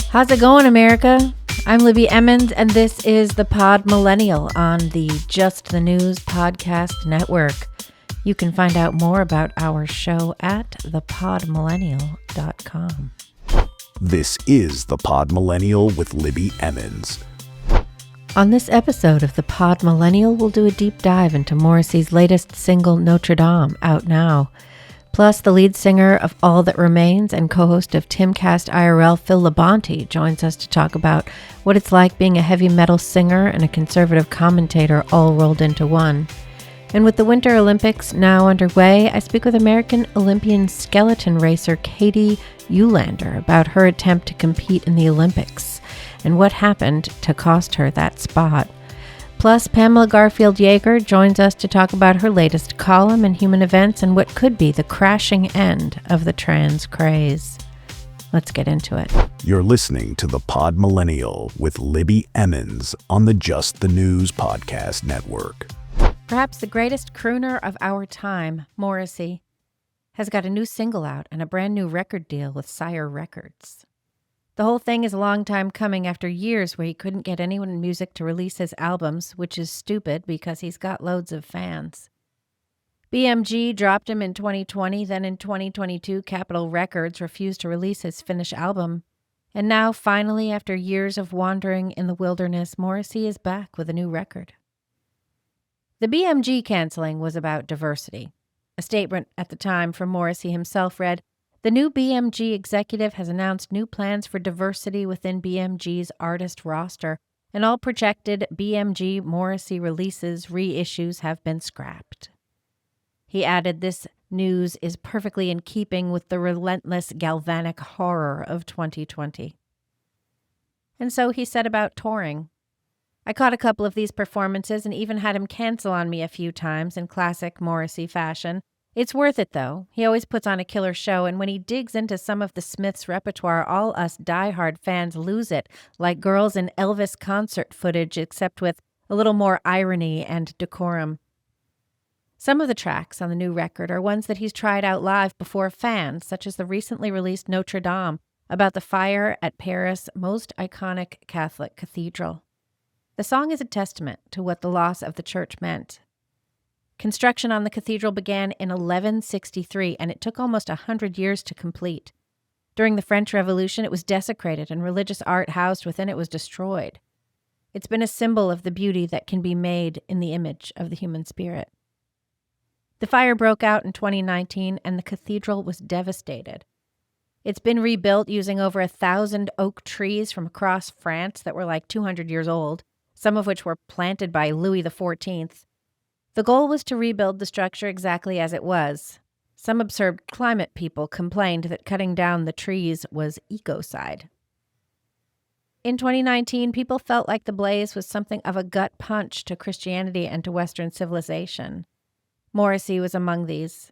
How's it going, America? I'm Libby Emmons, and this is the Pod Millennial on the Just the News podcast network. You can find out more about our show at thepodmillennial.com. This is the Pod Millennial with Libby Emmons. On this episode of the Pod Millennial, we'll do a deep dive into Morrissey's latest single, Notre Dame, out now. Plus, the lead singer of All That Remains and co-host of Timcast IRL, Phil Labonte, joins us to talk about what it's like being a heavy metal singer and a conservative commentator all rolled into one. And with the Winter Olympics now underway, I speak with American Olympian skeleton racer Katie Ulander about her attempt to compete in the Olympics and what happened to cost her that spot. Plus, Pamela Garfield-Yeager joins us to talk about her latest column in Human Events and what could be the crashing end of the trans craze. Let's get into it. You're listening to the Pod Millennial with Libby Emmons on the Just the News podcast network. Perhaps the greatest crooner of our time, Morrissey, has got a new single out and a brand new record deal with Sire Records. The whole thing is a long time coming after years where he couldn't get anyone in music to release his albums, which is stupid because he's got loads of fans. BMG dropped him in 2020, then in 2022, Capitol Records refused to release his finished album. And now, finally, after years of wandering in the wilderness, Morrissey is back with a new record. The BMG canceling was about diversity. A statement at the time from Morrissey himself read, "The new BMG executive has announced new plans for diversity within BMG's artist roster, and all projected BMG Morrissey releases, reissues have been scrapped." He added, "This news is perfectly in keeping with the relentless galvanic horror of 2020. And so he set about touring. I caught a couple of these performances and even had him cancel on me a few times in classic Morrissey fashion. It's worth it, though. He always puts on a killer show, and when he digs into some of the Smiths' repertoire, all us diehard fans lose it, like girls in Elvis concert footage, except with a little more irony and decorum. Some of the tracks on the new record are ones that he's tried out live before fans, such as the recently released Notre Dame, about the fire at Paris' most iconic Catholic cathedral. The song is a testament to what the loss of the church meant. Construction on the cathedral began in 1163, and it took almost 100 years to complete. During the French Revolution, it was desecrated, and religious art housed within it was destroyed. It's been a symbol of the beauty that can be made in the image of the human spirit. The fire broke out in 2019, and the cathedral was devastated. It's been rebuilt using over 1,000 oak trees from across France that were like 200 years old, some of which were planted by Louis XIV. The goal was to rebuild the structure exactly as it was. Some absurd climate people complained that cutting down the trees was ecocide. In 2019, people felt like the blaze was something of a gut punch to Christianity and to Western civilization. Morrissey was among these.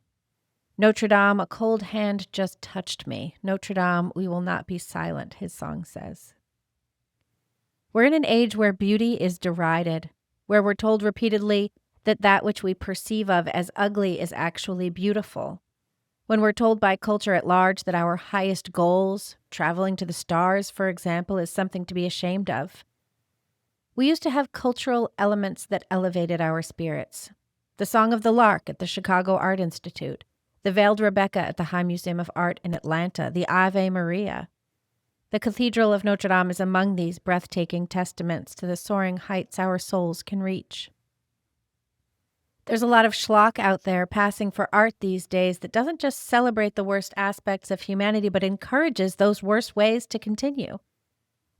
Notre Dame, a cold hand just touched me. Notre Dame, we will not be silent, his song says. We're in an age where beauty is derided, where we're told repeatedly that which we perceive of as ugly is actually beautiful. When we're told by culture at large that our highest goals, traveling to the stars, for example, is something to be ashamed of. We used to have cultural elements that elevated our spirits. The Song of the Lark at the Chicago Art Institute, the Veiled Rebecca at the High Museum of Art in Atlanta, the Ave Maria. The Cathedral of Notre Dame is among these breathtaking testaments to the soaring heights our souls can reach. There's a lot of schlock out there passing for art these days that doesn't just celebrate the worst aspects of humanity, but encourages those worst ways to continue.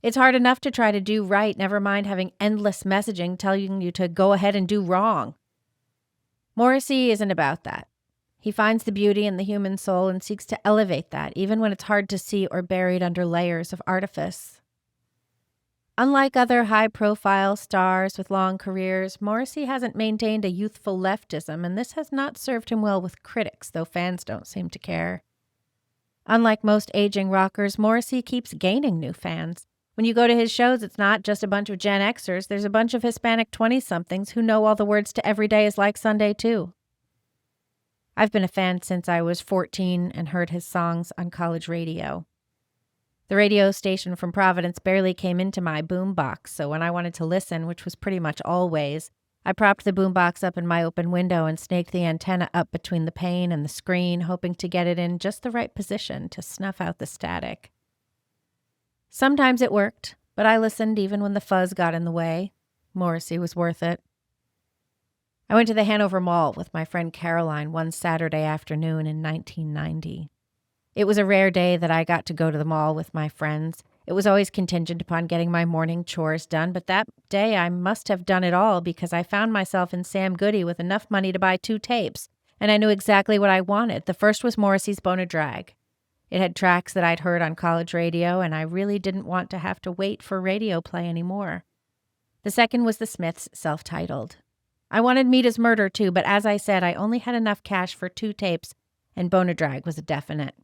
It's hard enough to try to do right, never mind having endless messaging telling you to go ahead and do wrong. Morrissey isn't about that. He finds the beauty in the human soul and seeks to elevate that, even when it's hard to see or buried under layers of artifice. Unlike other high-profile stars with long careers, Morrissey hasn't maintained a youthful leftism, and this has not served him well with critics, though fans don't seem to care. Unlike most aging rockers, Morrissey keeps gaining new fans. When you go to his shows, it's not just a bunch of Gen Xers. There's a bunch of Hispanic 20-somethings who know all the words to Every Day is Like Sunday, too. I've been a fan since I was 14 and heard his songs on college radio. The radio station from Providence barely came into my boombox, so when I wanted to listen, which was pretty much always, I propped the boombox up in my open window and snaked the antenna up between the pane and the screen, hoping to get it in just the right position to snuff out the static. Sometimes it worked, but I listened even when the fuzz got in the way. Morrissey was worth it. I went to the Hanover Mall with my friend Caroline one Saturday afternoon in 1990. It was a rare day that I got to go to the mall with my friends. It was always contingent upon getting my morning chores done, but that day I must have done it all because I found myself in Sam Goody with enough money to buy 2 tapes, and I knew exactly what I wanted. The first was Morrissey's Bone a Drag. It had tracks that I'd heard on college radio, and I really didn't want to have to wait for radio play anymore. The second was the Smiths' self-titled. I wanted Meet His Murder too, but as I said, I only had enough cash for 2 tapes, and Bone a Drag was a definite.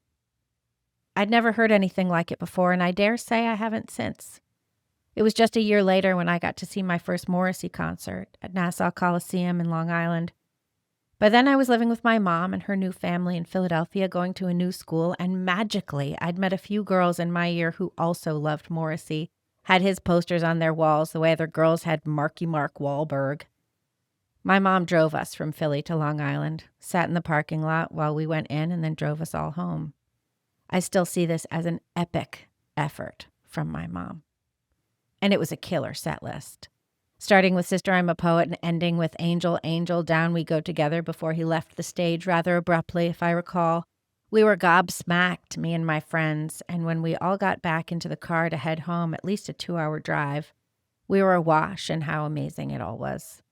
I'd never heard anything like it before, and I dare say I haven't since. It was just a year later when I got to see my first Morrissey concert at Nassau Coliseum in Long Island. By then I was living with my mom and her new family in Philadelphia, going to a new school, and magically I'd met a few girls in my year who also loved Morrissey, had his posters on their walls the way other girls had Marky Mark Wahlberg. My mom drove us from Philly to Long Island, sat in the parking lot while we went in, and then drove us all home. I still see this as an epic effort from my mom. And it was a killer set list. Starting with Sister I'm a Poet and ending with Angel, Angel, Down We Go Together before he left the stage rather abruptly, if I recall. We were gobsmacked, me and my friends, and when we all got back into the car to head home, at least a 2-hour drive, we were awash in how amazing it all was.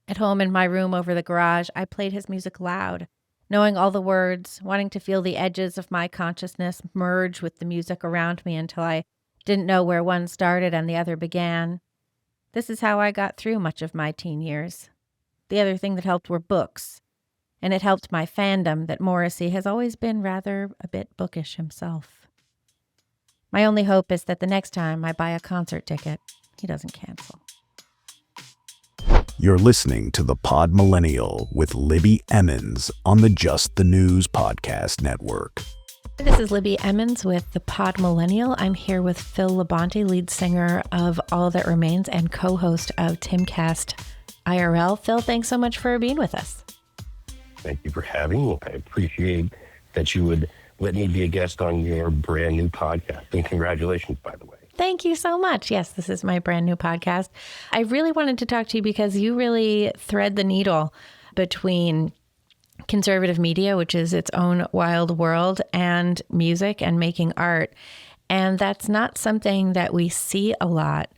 At home in my room over the garage, I played his music loud, knowing all the words, wanting to feel the edges of my consciousness merge with the music around me until I didn't know where one started and the other began. This is how I got through much of my teen years. The other thing that helped were books, and it helped my fandom that Morrissey has always been rather a bit bookish himself. My only hope is that the next time I buy a concert ticket, he doesn't cancel. You're listening to The Pod Millennial with Libby Emmons on the Just the News Podcast Network. This is Libby Emmons with The Pod Millennial. I'm here with Phil Labonte, lead singer of All That Remains and co-host of Timcast IRL. Phil, thanks so much for being with us. Thank you for having me. I appreciate that you would let me be a guest on your brand new podcast. And congratulations, by the way. Thank you so much. Yes, this is my brand new podcast. I really wanted to talk to you because you really thread the needle between conservative media, which is its own wild world, and music and making art. And that's not something that we see a lot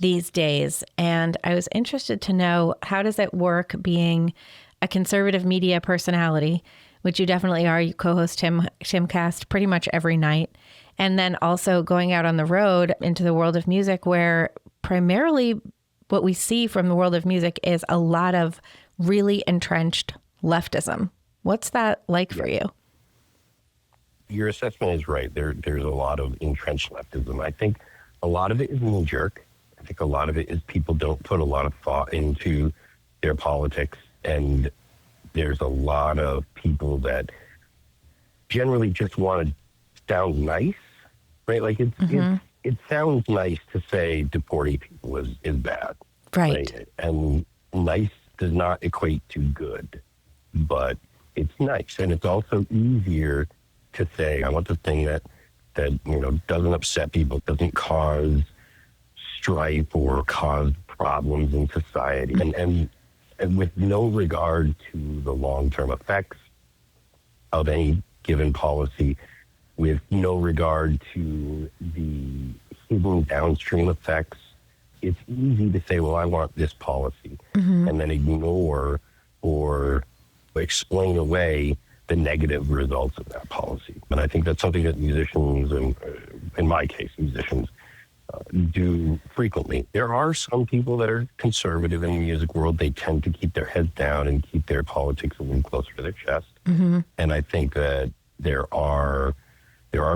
these days. And I was interested to know, how does it work being a conservative media personality, which you definitely are. You co-host Timcast pretty much every night. And then also going out on the road into the world of music, where primarily what we see from the world of music is a lot of really entrenched leftism. What's that like for you? Your assessment is right. There's a lot of entrenched leftism. I think a lot of it is knee-jerk. I think a lot of it is people don't put a lot of thought into their politics. And there's a lot of people that generally just want to sound nice, right? Like it sounds nice to say deporting people is bad. Right. And nice does not equate to good, but it's nice. And it's also easier to say, I want the thing that doesn't upset people, doesn't cause strife or cause problems in society. And with no regard to the long-term effects of any given policy, with no regard to the hidden downstream effects, it's easy to say, well, I want this policy, and then ignore or explain away the negative results of that policy. And I think that's something that musicians, and in my case, musicians, do frequently. There are some people that are conservative in the music world. They tend to keep their heads down and keep their politics a little closer to their chest. And I think that there are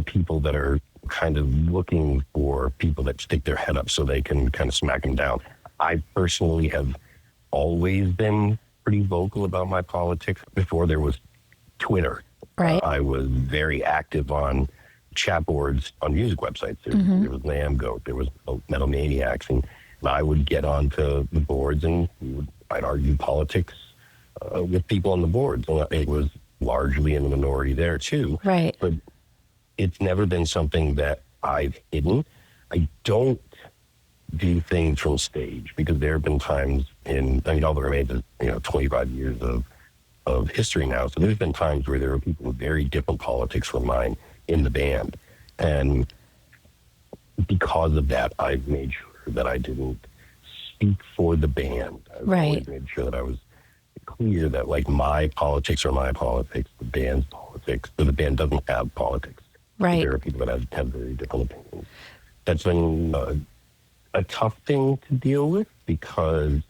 people that are kind of looking for people that stick their head up so they can kind of smack them down. I personally have always been pretty vocal about my politics. Before there was Twitter, right. I was very active on chat boards on music websites. There was Lamb Goat, there was Metal Maniacs, and I would get onto the boards and I'd argue politics with people on the boards. And it was largely in the minority there too. Right. But it's never been something that I've hidden. I don't do things from stage because there have been times all that remains is 25 years of history now. So there's been times where there are people with very different politics from mine in the band. And because of that, I've made sure that I didn't speak for the band. I've always made sure that I was clear that like my politics are my politics, the band's politics, but the band doesn't have politics. Right. There are people that have very different opinions. That's been a tough thing to deal with because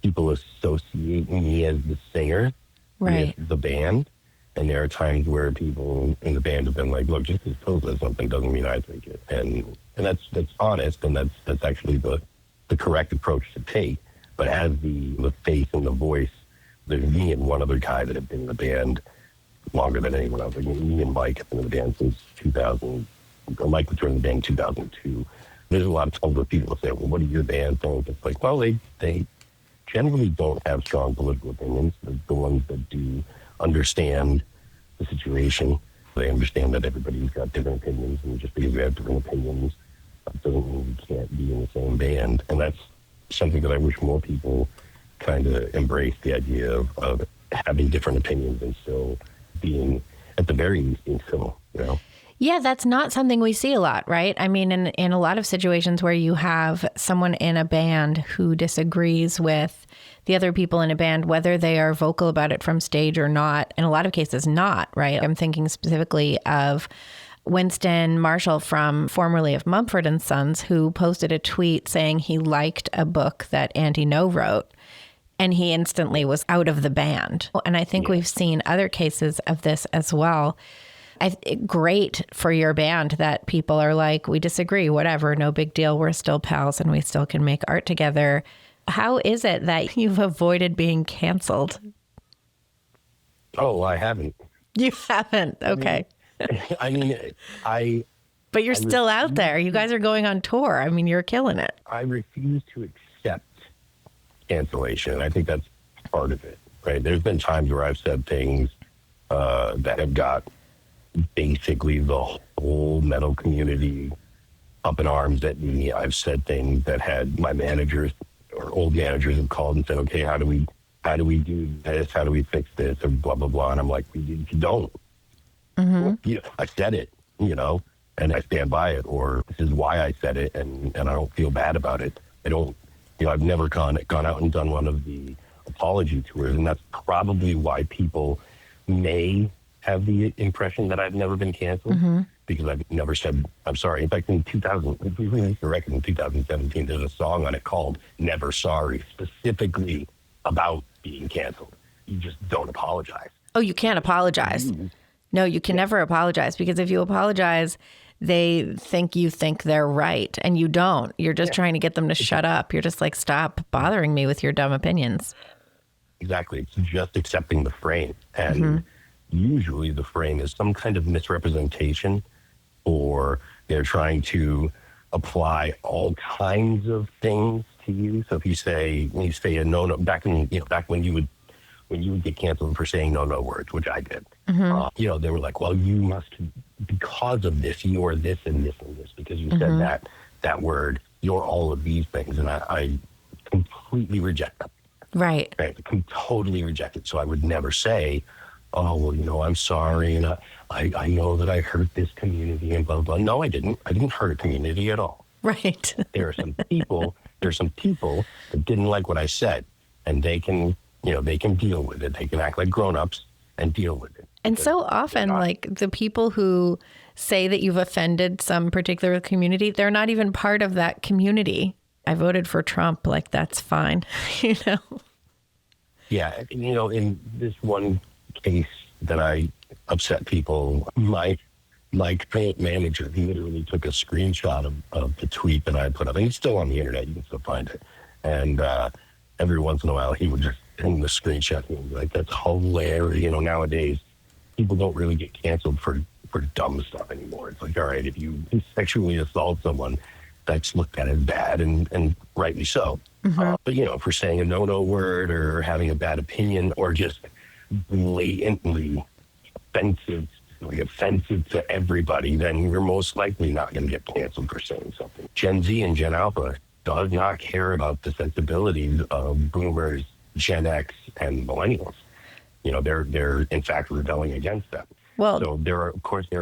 people associate me as the singer with the band. And there are times where people in the band have been like, look, just because Phil says something doesn't mean I think it. And that's honest, and that's actually the correct approach to take. But as the face and the voice, there's me and one other guy that have been in the band longer than anyone else. Like me and Mike have been in the band since 2000. Mike was in the band in 2002. There's a lot of older people that say, well, what are your band things? It's like, well, they generally don't have strong political opinions. The ones that do understand the situation. They understand that everybody's got different opinions, and just because we have different opinions doesn't mean we can't be in the same band. And that's something that I wish more people kind of embrace, the idea of having different opinions and still being, at the very least, being civil, Yeah, that's not something we see a lot, right? I mean, in a lot of situations where you have someone in a band who disagrees with the other people in a band, whether they are vocal about it from stage or not, in a lot of cases not, right? I'm thinking specifically of Winston Marshall from formerly of Mumford and Sons, who posted a tweet saying he liked a book that Andy No wrote, and he instantly was out of the band. And I think we've seen other cases of this as well. Great for your band that people are like, we disagree, whatever, no big deal. We're still pals and we still can make art together. How is it that you've avoided being canceled? Oh, I haven't. You haven't? Okay. But you're still out there. You guys are going on tour. I mean, you're killing it. I refuse to accept cancellation. I think that's part of it, right? There's been times where I've said things that have got basically the whole metal community up in arms at me. I've said things that had my managers or old managers have called and said, okay, how do we do this? How do we fix this? Or blah, blah, blah. And I'm like, you don't. Mm-hmm. I said it, and I stand by it, or this is why I said it, and I don't feel bad about it. I don't, I've never gone out and done one of the apology tours, and that's probably why people may have the impression that I've never been canceled, because I've never said I'm sorry. In fact, in 2000, if we released the record in 2017, there's a song on it called Never Sorry, specifically about being canceled. You just don't apologize. Oh, you can't apologize. No, you can never apologize, because if you apologize, they think you think they're right, and you don't. You're just trying to get them to shut up. You're just like, stop bothering me with your dumb opinions. Exactly. It's just accepting the frame. And usually the frame is some kind of misrepresentation, or they're trying to apply all kinds of things to you. So if you say a no, back when you would get canceled for saying no words, which I did, they were like, well, you must, because of this, you're this and this and this, because you said that word, you're all of these things. And I completely reject them. Right. I totally reject it. So I would never say, oh, well, I'm sorry, and I know that I hurt this community and blah, blah, blah. No, I didn't. I didn't hurt a community at all. Right. There are some people that didn't like what I said, and they can deal with it. They can act like grown-ups and deal with it. And so often, like, the people who say that you've offended some particular community, they're not even part of that community. I voted for Trump, like, that's fine, Yeah, in this one case that I upset people, my current manager, he literally took a screenshot of the tweet that I put up, and it's still on the internet, you can still find it. And every once in a while, he would just send the screenshot and be like, that's hilarious. Nowadays, people don't really get canceled for for dumb stuff anymore. It's like, all right, if you sexually assault someone, that's looked at as bad, and rightly so. But, for saying a no-no word or having a bad opinion or just blatantly offensive to everybody, then you're most likely not going to get canceled for saying something. Gen Z and Gen Alpha does not care about the sensibilities of boomers, Gen X, and millennials. They're in fact rebelling against them. Well, So there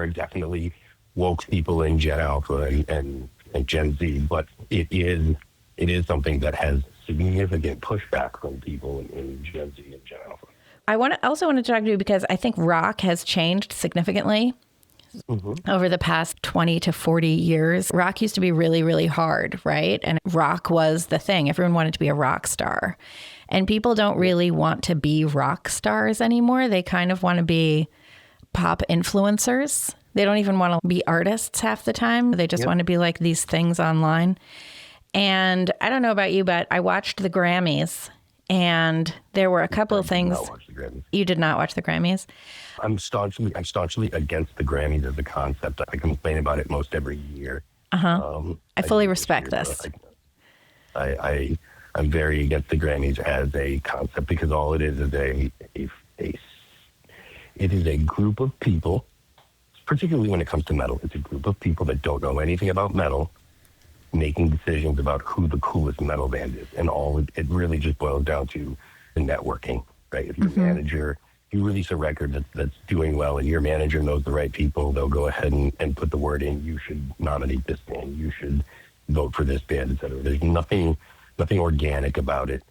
are definitely woke people in Gen Alpha and Gen Z, but it is something that has significant pushback from people in Gen Z and Gen Alpha. I also want to talk to you because I think rock has changed significantly over the past 20 to 40 years. Rock used to be really, really hard, right? And rock was the thing. Everyone wanted to be a rock star. And people don't really want to be rock stars anymore. They kind of want to be pop influencers. They don't even want to be artists half the time. They just want to be like these things online. And I don't know about you, but I watched the Grammys. And there were a couple of things. You did not watch the Grammys? I'm staunchly against the Grammys as a concept. I complain about it most every year. I fully respect this. I'm very against the Grammys as a concept because all it is a group of people, particularly when it comes to metal. It's a group of people that don't know anything about metal, making decisions about who the coolest metal band is. And it really just boils down to the networking, right? If you're a manager, you release a record that's doing well and your manager knows the right people, they'll go ahead and put the word in, you should nominate this band, you should vote for this band, et cetera. There's nothing organic about it.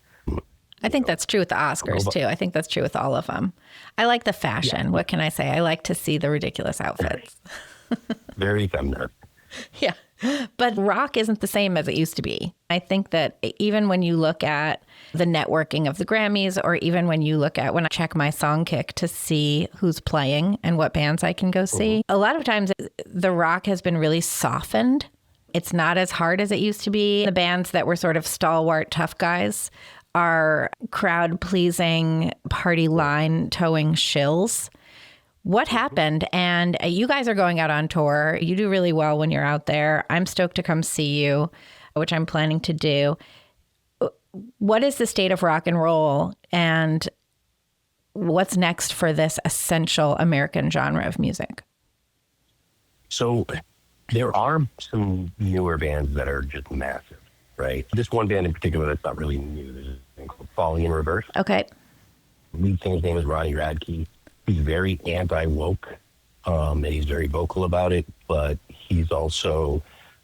I think that's true with the Oscars, too. I think that's true with all of them. I like the fashion. Yeah. What can I say? I like to see the ridiculous outfits. Very feminine. Yeah. But rock isn't the same as it used to be. I think that even when you look at the networking of the Grammys, or even when I check my Songkick to see who's playing and what bands I can go see, a lot of times the rock has been really softened. It's not as hard as it used to be. The bands that were sort of stalwart tough guys are crowd-pleasing, party line towing shills. What happened? And you guys are going out on tour. You do really well when you're out there. I'm stoked to come see you, which I'm planning to do. What is the state of rock and roll, and what's next for this essential American genre of music? So there are some newer bands that are just massive, right? This one band in particular that's not really new. There's a thing called Falling in Reverse. Okay. Lead singer's name is Ronnie Radke. He's very anti-woke, and he's very vocal about it, but he's also,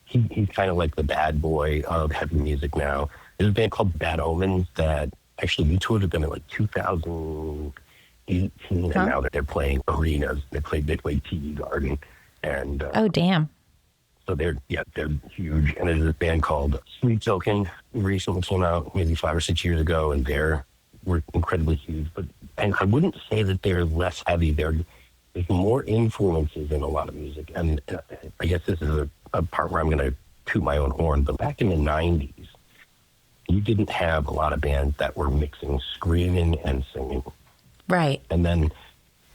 he's kind of like the bad boy of heavy music now. There's a band called Bad Omens that actually we toured with them in like 2018, and now they're playing arenas. They play TD Garden. And oh, damn. So they're huge. And there's this band called Sweet Token, recently came out maybe 5 or 6 years ago, and we're incredibly huge. And I wouldn't say that they're less heavy. There's more influences in a lot of music. And I guess this is a part where I'm going to toot my own horn. But back in the 90s, you didn't have a lot of bands that were mixing screaming and singing. Right. And then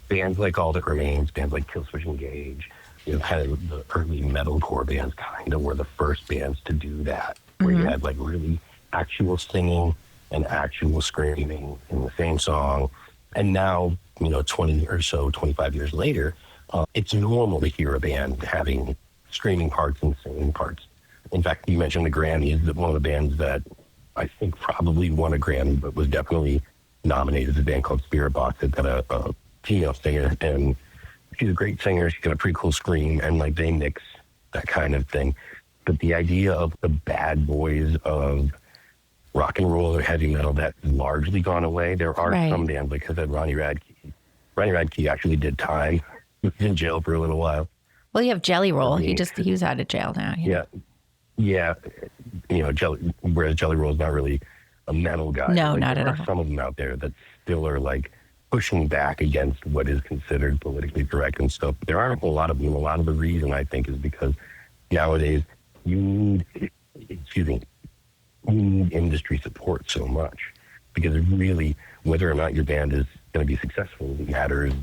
bands like All That Remains, bands like Killswitch Engage, kind of the early metalcore bands kind of were the first bands to do that, where you had like really actual singing and actual screaming in the same song. And now, 20 or so, 25 years later, it's normal to hear a band having screaming parts and singing parts. In fact, you mentioned the Grammys, one of the bands that I think probably won a Grammy, but was definitely nominated, is a band called Spirit Box. It's got a female singer, and she's a great singer. She's got a pretty cool scream, and like they mix that kind of thing. But the idea of the bad boys of rock and roll or heavy metal, that's largely gone away. There are some bands, like I said, Ronnie Radke. Ronnie Radke actually did time. He was in jail for a little while. Well, you have Jelly Roll. He was out of jail now. Yeah. Whereas Jelly Roll is not really a metal guy. No, not at all. There are some of them out there that still are like pushing back against what is considered politically correct and stuff. There aren't a lot of them. A lot of the reason, I think, is because nowadays you need industry support so much, because really whether or not your band is going to be successful matters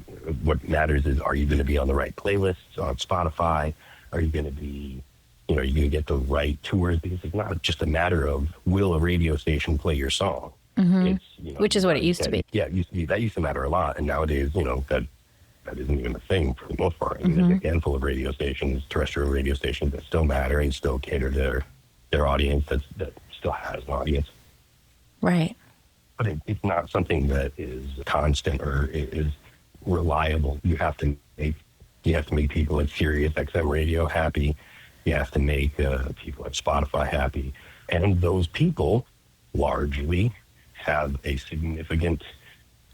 What matters is, are you going to be on the right playlists on Spotify? Are you going to be, are you going to get the right tours? Because it's not just a matter of, will a radio station play your song? It's, Which is what it used to be. Yeah, that used to matter a lot. And nowadays, that isn't even a thing for the most part. I mean, there's a handful of radio stations, terrestrial radio stations, that still matter and still cater to their audience that still has an audience. Right. But it's not something that is constant or is reliable. You have to make people at Sirius XM radio happy. You have to make people at Spotify happy. And those people largely have a significant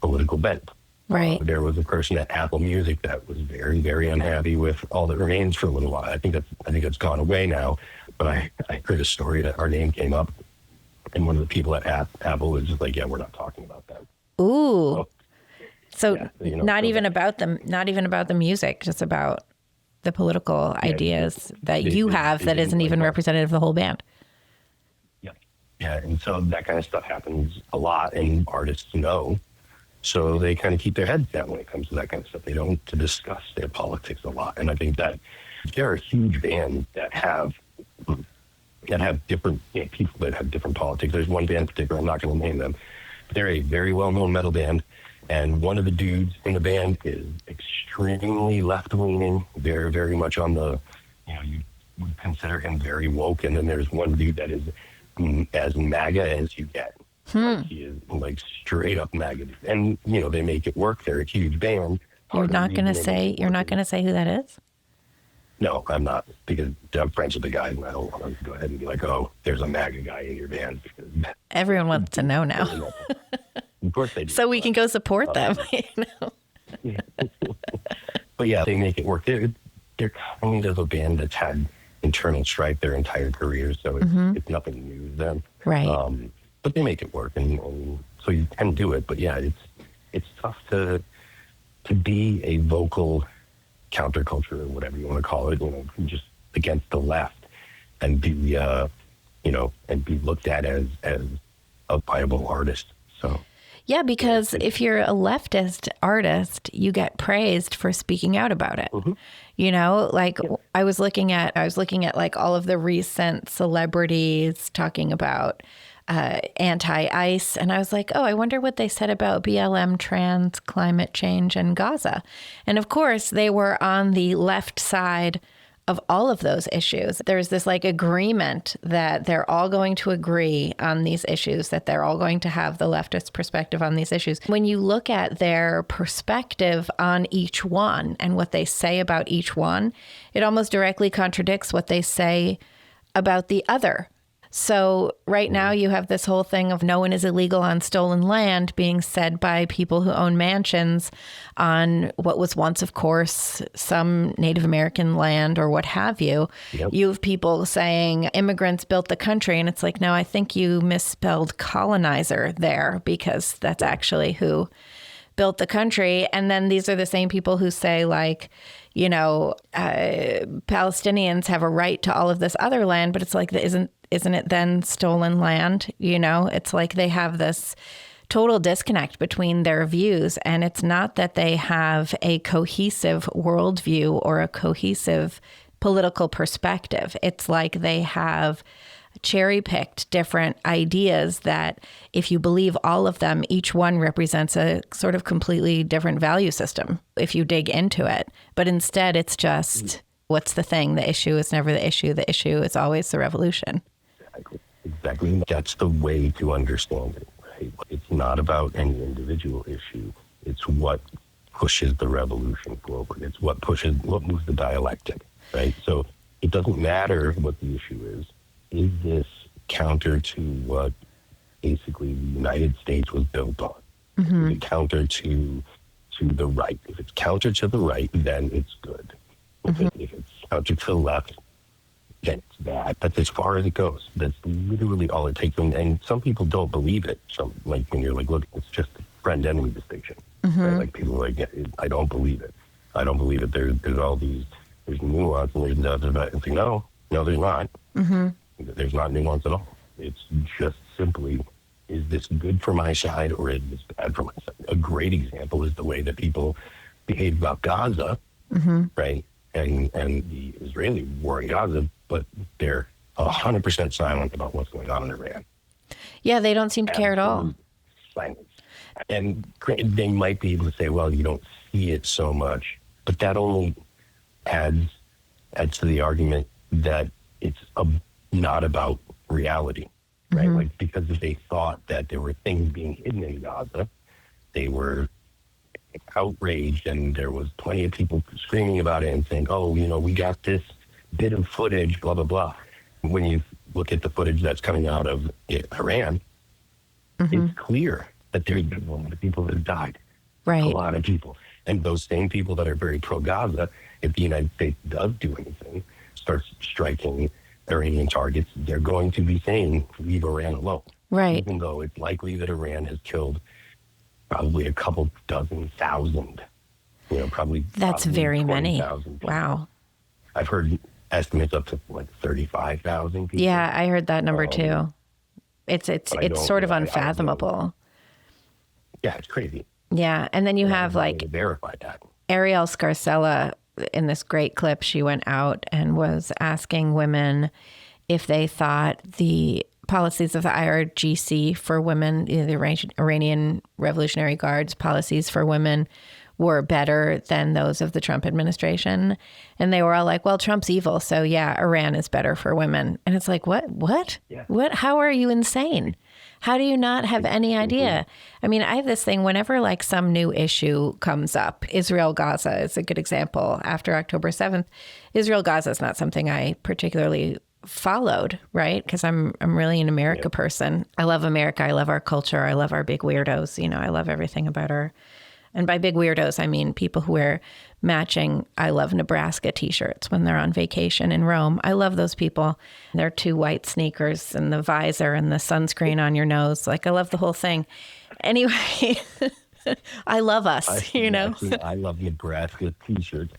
political bent. Right. There was a person at Apple Music that was very, very unhappy with All That Remains for a little while. I think it's gone away now. But I heard a story that our name came up, and one of the people at Apple was just like, "Yeah, we're not talking about that." Ooh. So not even about the music, just about the political ideas that you have that isn't even representative of the whole band. Yeah, and so that kind of stuff happens a lot, and artists know. So they kind of keep their heads down when it comes to that kind of stuff. They don't to discuss their politics a lot. And I think that there are huge bands that have different people that have different politics. There's one band in particular, I'm not going to name them, but they're a very well-known metal band. And one of the dudes in the band is extremely left-leaning, very, very much on the, you would consider him very woke. And then there's one dude that is as MAGA as you get. Like, he is like straight up MAGA. And, they make it work. They're a huge band. You're not going to say who that is? No, I'm not, because I'm friends with the guy, and I don't want to go ahead and be like, oh, there's a MAGA guy in your band. Everyone wants to know now. Of course they do. So we can go support them. But yeah, they make it work. They're kind of a band that's had internal strife their entire careers, so it's nothing new to them. Right. But they make it work, and so you can do it. But yeah, it's tough to be a vocal counterculture, or whatever you want to call it, just against the left, and be and be looked at as a viable artist. So yeah, because if you're a leftist artist, you get praised for speaking out about it. I was looking at like all of the recent celebrities talking about anti-ICE, and I was like, oh, I wonder what they said about BLM, trans, climate change, and Gaza. And of course, they were on the left side of all of those issues. There's this like agreement that they're all going to agree on these issues, that they're all going to have the leftist perspective on these issues. When you look at their perspective on each one and what they say about each one, it almost directly contradicts what they say about the other. So right now you have this whole thing of no one is illegal on stolen land being said by people who own mansions on what was once, of course, some Native American land or what have you. Yep. You have people saying immigrants built the country. And it's like, no, I think you misspelled colonizer there, because that's actually who built the country. And then these are the same people who say like, Palestinians have a right to all of this other land, but it's like, isn't it then stolen land? It's like they have this total disconnect between their views. And it's not that they have a cohesive worldview or a cohesive political perspective. It's like they have cherry-picked different ideas that if you believe all of them, each one represents a sort of completely different value system if you dig into it. But instead, it's just, what's the thing? The issue is never the issue. The issue is always the revolution. Exactly. That's the way to understand it, right? It's not about any individual issue. It's what pushes the revolution forward. It's what moves the dialectic, right? So it doesn't matter what the issue is. Is this counter to what basically the United States was built on? Is it counter to the right? If it's counter to the right, then it's good. If it's counter to the left, then it's bad. That's as far as it goes. That's literally all it takes. And some people don't believe it. Like when you're like, look, it's just a friend-enemy distinction. Right? Like people are like, I don't believe it. I don't believe it. There's all these, there's nuance and there's nothing. It's like, no, there's not. There's not nuance at all. It's just simply, is this good for my side or is this bad for my side? A great example is the way that people behave about Gaza, right? And the Israeli war in Gaza, but they're 100% silent about what's going on in Iran. Yeah, they don't seem to care at all. Silence. And they might be able to say, well, you don't see it so much, but that only adds to the argument that it's not about reality, right? Like, because if they thought that there were things being hidden in Gaza, they were outraged, and there was plenty of people screaming about it and saying, oh, we got this bit of footage, blah, blah, blah. When you look at the footage that's coming out of Iran, it's clear that there's been a lot of people that have died. Right. A lot of people. And those same people that are very pro-Gaza, if the United States does do anything, starts striking Iranian targets, they're going to be saying, leave Iran alone. Right. Even though it's likely that Iran has killed probably a couple dozen thousand, probably. That's probably very many. 20,000 people. Wow. I've heard estimates up to like 35,000 people. Yeah, I heard that number too. It's sort of unfathomable. Yeah, it's crazy. Yeah, and then you have like verify that. Ariel Scarcella in this great clip. She went out and was asking women if they thought the policies of the IRGC for women, the Iranian Revolutionary Guard's policies for women, were better than those of the Trump administration. And they were all like, well, Trump's evil, so yeah, Iran is better for women. And it's like, what? Yeah. What? How are you insane? How do you not have any idea? I mean, I have this thing whenever like some new issue comes up. Israel-Gaza is a good example. After October 7th, Israel-Gaza is not something I particularly followed, right? Because I'm really an America person. I love America. I love our culture. I love our big weirdos. I love everything about her. And by big weirdos, I mean people who wear matching I Love Nebraska t-shirts when they're on vacation in Rome. I love those people. Their 2 white sneakers and the visor and the sunscreen on your nose. Like, I love the whole thing. Anyway, I love us, I love Nebraska t-shirts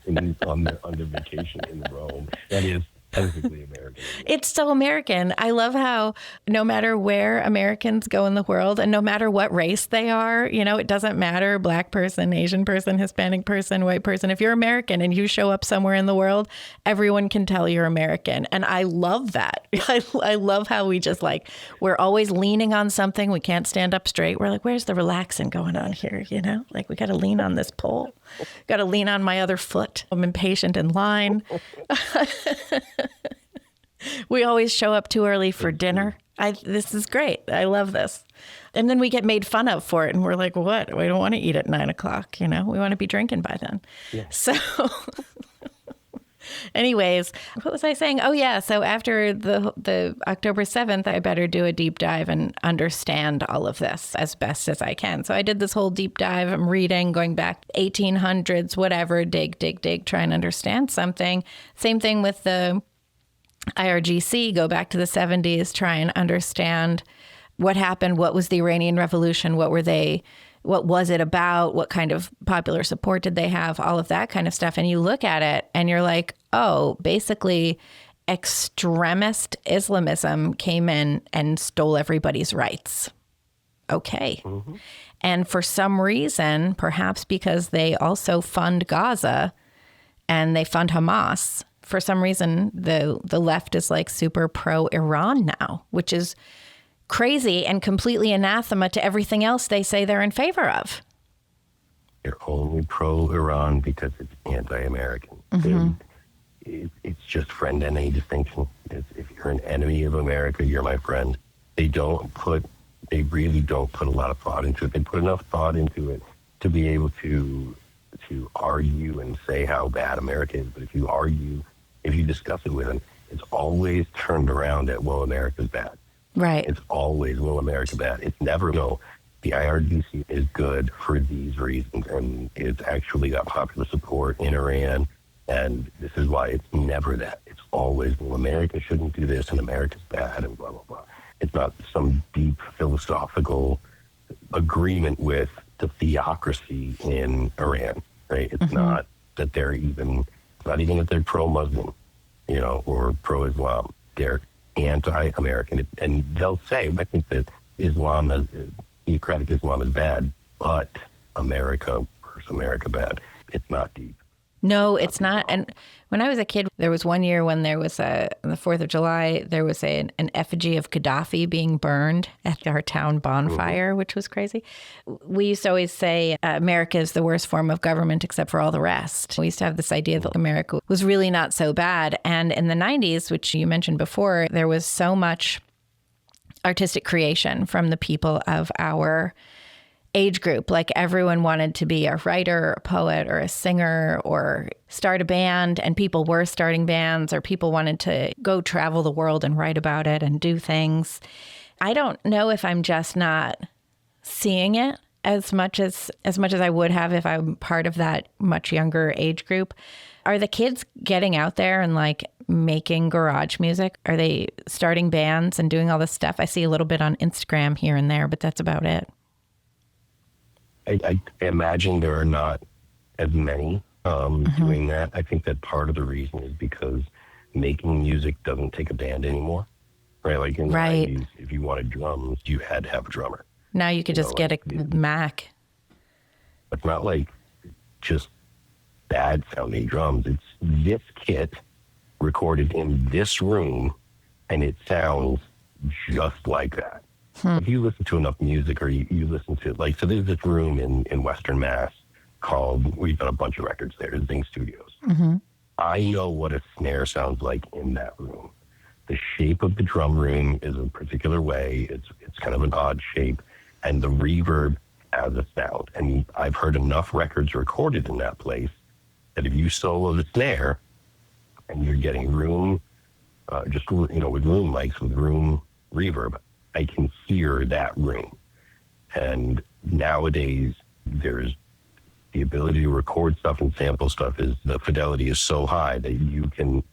on their vacation in Rome. That is perfectly American. It's so American. I love how no matter where Americans go in the world and no matter what race they are, it doesn't matter, Black person, Asian person, Hispanic person, white person. If you're American and you show up somewhere in the world, everyone can tell you're American. And I love that. I love how we just we're always leaning on something. We can't stand up straight. We're like, where's the relaxing going on here? Like, we got to lean on this pole. Got to lean on my other foot. I'm impatient in line. We always show up too early for dinner. This is great. I love this. And then we get made fun of for it. And we're like, what? We don't want to eat at 9 o'clock. We want to be drinking by then. Yeah. So anyways, what was I saying? Oh, yeah. So after the October 7th, I better do a deep dive and understand all of this as best as I can. So I did this whole deep dive. I'm reading, going back 1800s, whatever, dig, try and understand something. Same thing with the IRGC, go back to the 70s, try and understand what happened, what was the Iranian Revolution, what was it about, what kind of popular support did they have, all of that kind of stuff. And you look at it and you're like, oh, basically extremist Islamism came in and stole everybody's rights. Okay. Mm-hmm. And for some reason, perhaps because they also fund Gaza and they fund Hamas, for some reason, the left is super pro-Iran now, which is crazy and completely anathema to everything else they say they're in favor of. They're only pro-Iran because it's anti-American. Mm-hmm. It's just friend-enemy distinction. If you're an enemy of America, you're my friend. They really don't put a lot of thought into it. They put enough thought into it to be able to argue and say how bad America is. But if you discuss it with them, it's always turned around at, well, America's bad. Right. It's always, well, America bad. It's never, no, the IRGC is good for these reasons, and it's actually got popular support in Iran, and this is why it's never that. It's always, well, America shouldn't do this, and America's bad, and blah, blah, blah. It's not some deep philosophical agreement with the theocracy in Iran, right? It's not that they're even... Not even that they're pro-Muslim, or pro-Islam. They're anti-American. And they'll say, I think that theocratic Islam is bad, but America, first America bad. It's not deep. No, it's not. And when I was a kid, there was one year when there was on the 4th of July, there was an effigy of Gaddafi being burned at our town bonfire, which was crazy. We used to always say America is the worst form of government except for all the rest. We used to have this idea that America was really not so bad. And in the 90s, which you mentioned before, there was so much artistic creation from the people of our age group. Like everyone wanted to be a writer or a poet or a singer or start a band, and people were starting bands, or people wanted to go travel the world and write about it and do things. I don't know if I'm just not seeing it as much as I would have if I'm part of that much younger age group. Are the kids getting out there and like making garage music? Are they starting bands and doing all this stuff? I see a little bit on Instagram here and there, but that's about it. I imagine there are not as many doing that. I think that part of the reason is because making music doesn't take a band anymore, right? Like in the 90s, if you wanted drums, you had to have a drummer. Now you could just get a Mac. It's not like just bad sounding drums. It's this kit recorded in this room, and it sounds just like that. If you listen to enough music, or you listen to, like, so there's this room in Western Mass called, we've done a bunch of records there, Zing Studios. I know what a snare sounds like in that room. The shape of the drum room is a particular way. It's kind of an odd shape, and the reverb has a sound. And I've heard enough records recorded in that place that if you solo the snare and you're getting room, just, with room mics, with room reverb, I can hear that room. And nowadays, there's the ability to record stuff and sample stuff. The fidelity is so high that you can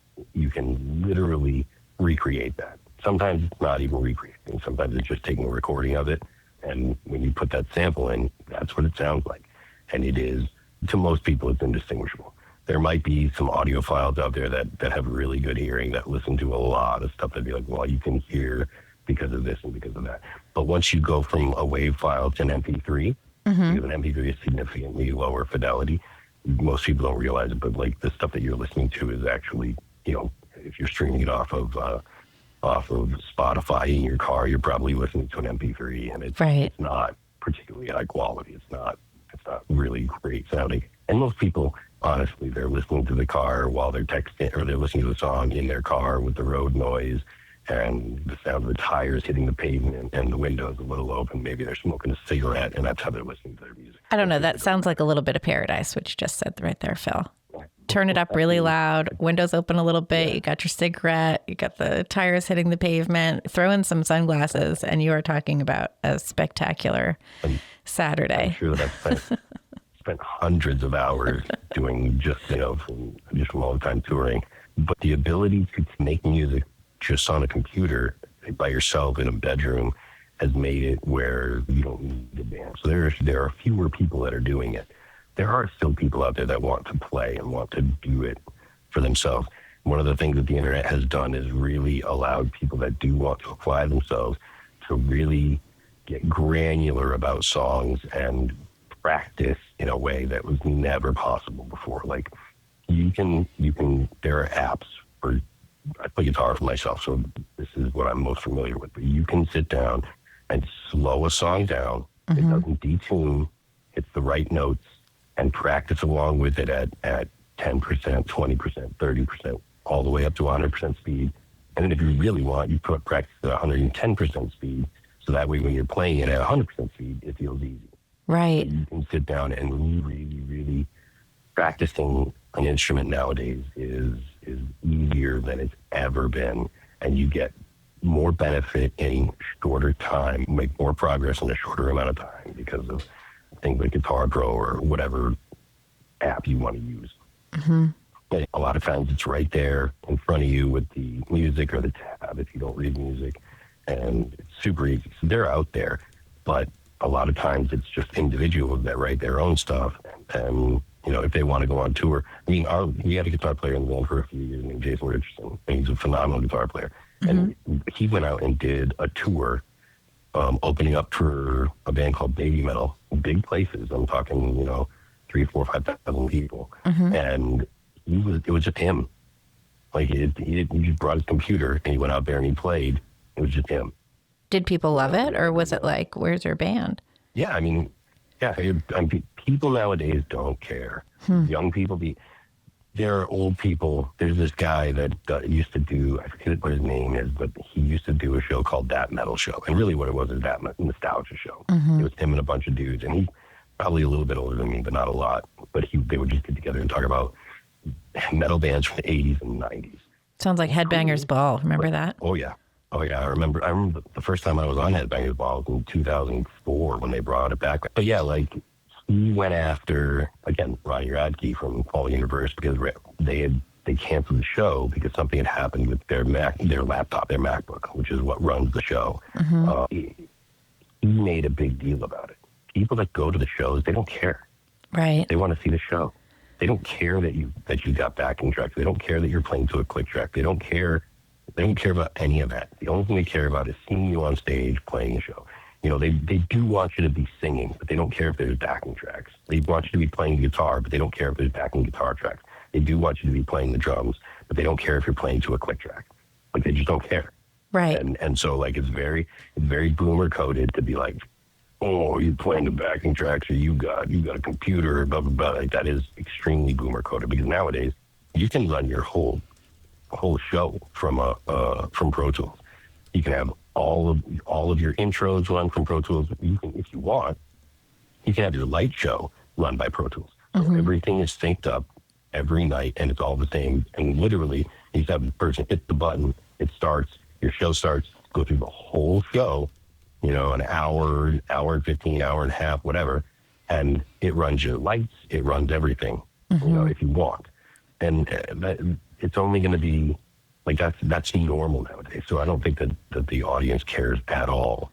literally recreate that. Sometimes it's not even recreating. Sometimes it's just taking a recording of it, and when you put that sample in, that's what it sounds like. And it is, to most people, it's indistinguishable. There might be some audiophiles out there that have really good hearing, that listen to a lot of stuff, that'd be like, well, you can hear because of this and because of that. But once you go from a WAV file to an MP3, because an MP3 is significantly lower fidelity, most people don't realize it, but like the stuff that you're listening to is actually, if you're streaming it off of Spotify in your car, you're probably listening to an MP3, and it's not particularly high quality. It's not really great sounding. And most people, honestly, they're listening to the car while they're texting, or they're listening to the song in their car with the road noise and the sound of the tires hitting the pavement and the windows a little open. Maybe they're smoking a cigarette, and that's how they're listening to their music. I don't know. That sounds like a little bit of paradise, what you just said right there, Phil. Turn it up really loud, windows open a little bit, you got your cigarette, you got the tires hitting the pavement, throw in some sunglasses, and you are talking about a spectacular Saturday. I'm sure that's spent hundreds of hours doing just from all the time touring. But the ability to make music just on a computer by yourself in a bedroom has made it where you don't need a band. So there are fewer people that are doing it. There are still people out there that want to play and want to do it for themselves. One of the things that the internet has done is really allowed people that do want to apply themselves to really get granular about songs and practice in a way that was never possible before. Like you can, there are apps for, I play guitar for myself, so this is what I'm most familiar with, but you can sit down and slow a song down. It doesn't detune, it's the right notes, and practice along with it at 10%, 20%, 30%, all the way up to 100% speed. And then if you really want, you practice at 110% speed, so that way when you're playing it at 100% speed, it feels easy. Right. So you can sit down and really, really practicing an instrument nowadays is easier than it's ever been, and you get more benefit in shorter time, make more progress in a shorter amount of time because of things like Guitar Pro or whatever app you want to use. But a lot of times it's right there in front of you with the music or the tab if you don't read music, and it's super easy. So they're out there, but a lot of times it's just individuals that write their own stuff, and if they want to go on tour. I mean, we had a guitar player in the band for a few years named Jason Richardson, and he's a phenomenal guitar player. And he went out and did a tour opening up for a band called Baby Metal, big places. I'm talking, 3, 4, 5,000 people. Mm-hmm. And it was just him. Like he just brought his computer and he went out there and he played. It was just him. Did people love it, or was it like, where's your band? Yeah, I mean, people nowadays don't care. Young people, there are old people. There's this guy that used to do, I forget what his name is, but he used to do a show called That Metal Show. And really what it was is That Nostalgia Show. It was him and a bunch of dudes. And he's probably a little bit older than me, but not a lot. But they would just get together and talk about metal bands from the 80s and 90s. Sounds like Headbangers Ball. Remember that? Oh, yeah. I remember the first time I was on Headbangers Ball was in 2004 when they brought it back. But yeah, like he went after, again, Ronnie Radke from Paul Universe because they canceled the show because something had happened with their laptop, their MacBook, which is what runs the show. He made a big deal about it. People that go to the shows, they don't care. Right. They want to see the show. They don't care that you got backing tracks. They don't care that you're playing to a click track. They don't care about any of that. The only thing they care about is seeing you on stage playing a show. You know, they do want you to be singing, but they don't care if there's backing tracks. They want you to be playing guitar, but they don't care if there's backing guitar tracks. They do want you to be playing the drums, but they don't care if you're playing to a click track. Like, they just don't care. Right. And so, like, it's very boomer coded to be like, oh, you're playing the backing tracks, or you got a computer, blah, blah, blah. Like, that is extremely boomer coded, because nowadays you can run your whole show from Pro Tools. You can have all of your intros run from Pro Tools. You can, if you want, you can have your light show run by Pro Tools. So everything is synced up every night, and it's all the same. And literally, you just have the person hit the button, it starts, your show starts, go through the whole show, you know, an hour and 15, hour and a half, whatever, and it runs your lights, it runs everything, you know, if you want. And it's only going to be like that's normal nowadays. So I don't think that the audience cares at all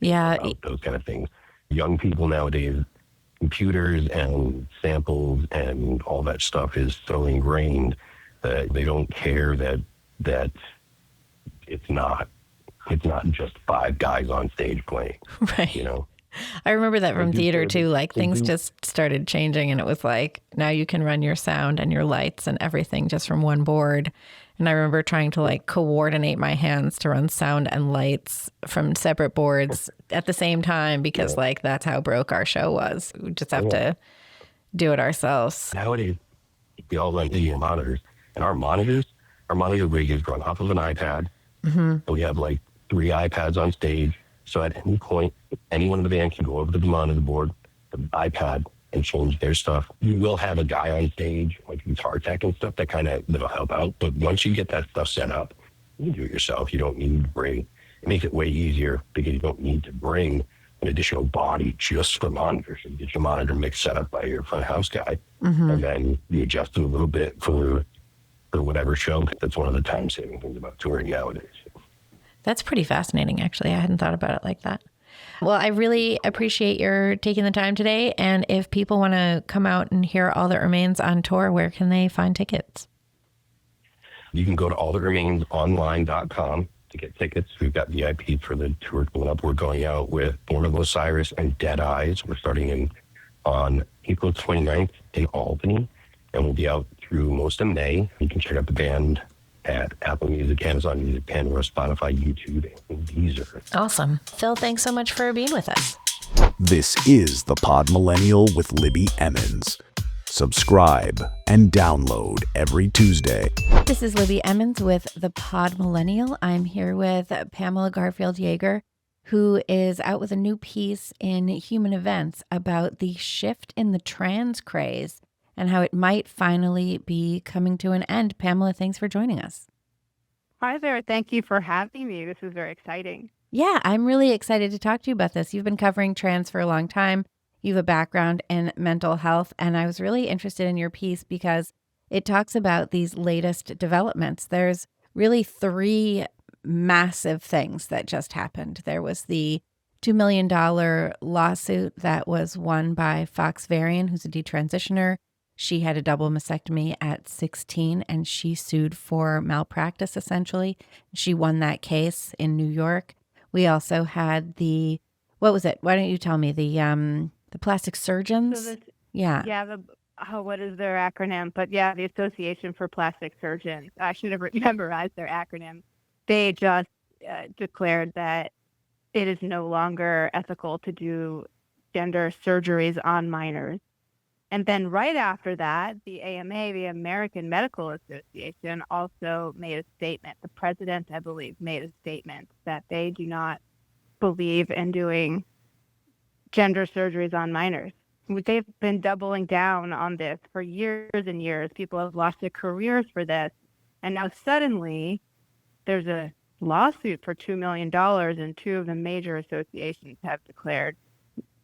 about those kind of things. Young people nowadays, computers and samples and all that stuff is so ingrained that they don't care that it's not just 5 guys on stage playing. Right. You know? I remember that from theater too. Like, things just started changing, and it was like, now you can run your sound and your lights and everything just from one board. And I remember trying to like coordinate my hands to run sound and lights from separate boards at the same time, because like, that's how broke our show was. We just have to do it ourselves. Nowadays, we all run video monitors, and our monitor rig is run off of an iPad. And we have like 3 iPads on stage. So at any point, anyone in the band can go over to the monitor board, the iPad, and change their stuff. You will have a guy on stage, like guitar tech and stuff, that'll help out. But once you get that stuff set up, you can do it yourself. You don't need to bring. It makes it way easier because you don't need to bring an additional body just for monitors. So you get your monitor mix set up by your front house guy, and then you adjust it a little bit for whatever show. That's one of the time-saving things about touring nowadays. That's pretty fascinating, actually. I hadn't thought about it like that. Well, I really appreciate your taking the time today. And if people want to come out and hear All That Remains on tour, where can they find tickets? You can go to allthatremainsonline.com to get tickets. We've got VIPs for the tour coming up. We're going out with Born of Osiris and Dead Eyes. We're starting on April 29th in Albany, and we'll be out through most of May. You can check out the band at Apple Music, Amazon Music, Pandora, Spotify, YouTube, and Deezer. Awesome. Phil, thanks so much for being with us. This is the Pod Millennial with Libby Emmons. Subscribe and download every Tuesday. This is Libby Emmons with the Pod Millennial. I'm here with Pamela Garfield Yeager, who is out with a new piece in Human Events about the shift in the trans craze and how it might finally be coming to an end. Pamela, thanks for joining us. Hi there. Thank you for having me. This is very exciting. Yeah, I'm really excited to talk to you about this. You've been covering trans for a long time. You have a background in mental health, and I was really interested in your piece because it talks about these latest developments. There's really 3 massive things that just happened. There was the $2 million lawsuit that was won by Fox Varian, who's a detransitioner. She had a double mastectomy at 16, and she sued for malpractice, essentially. She won that case in New York. We also had what was it? Why don't you tell me? The plastic surgeons? Yeah. Yeah, what is their acronym? But yeah, the Association for Plastic Surgeons. I should have memorized their acronym. They just declared that it is no longer ethical to do gender surgeries on minors. And then right after that, the AMA, the American Medical Association, also made a statement. The president, I believe, made a statement that they do not believe in doing gender surgeries on minors. They've been doubling down on this for years and years. People have lost their careers for this. And now suddenly there's a lawsuit for $2 million, and two of the major associations have declared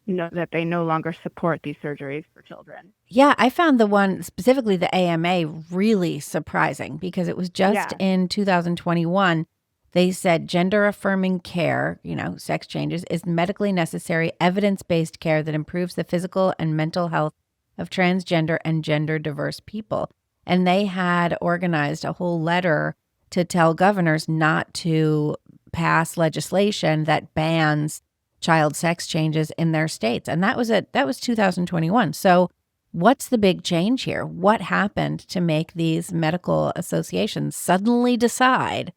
that they no longer support these surgeries for children. Yeah, I found the one, specifically the AMA, really surprising because it was just Yeah. in 2021. They said gender affirming care, sex changes, is medically necessary, evidence based care that improves the physical and mental health of transgender and gender diverse people. And they had organized a whole letter to tell governors not to pass legislation that bans child sex changes in their states. And that was 2021. So what's the big change here? What happened to make these medical associations suddenly decide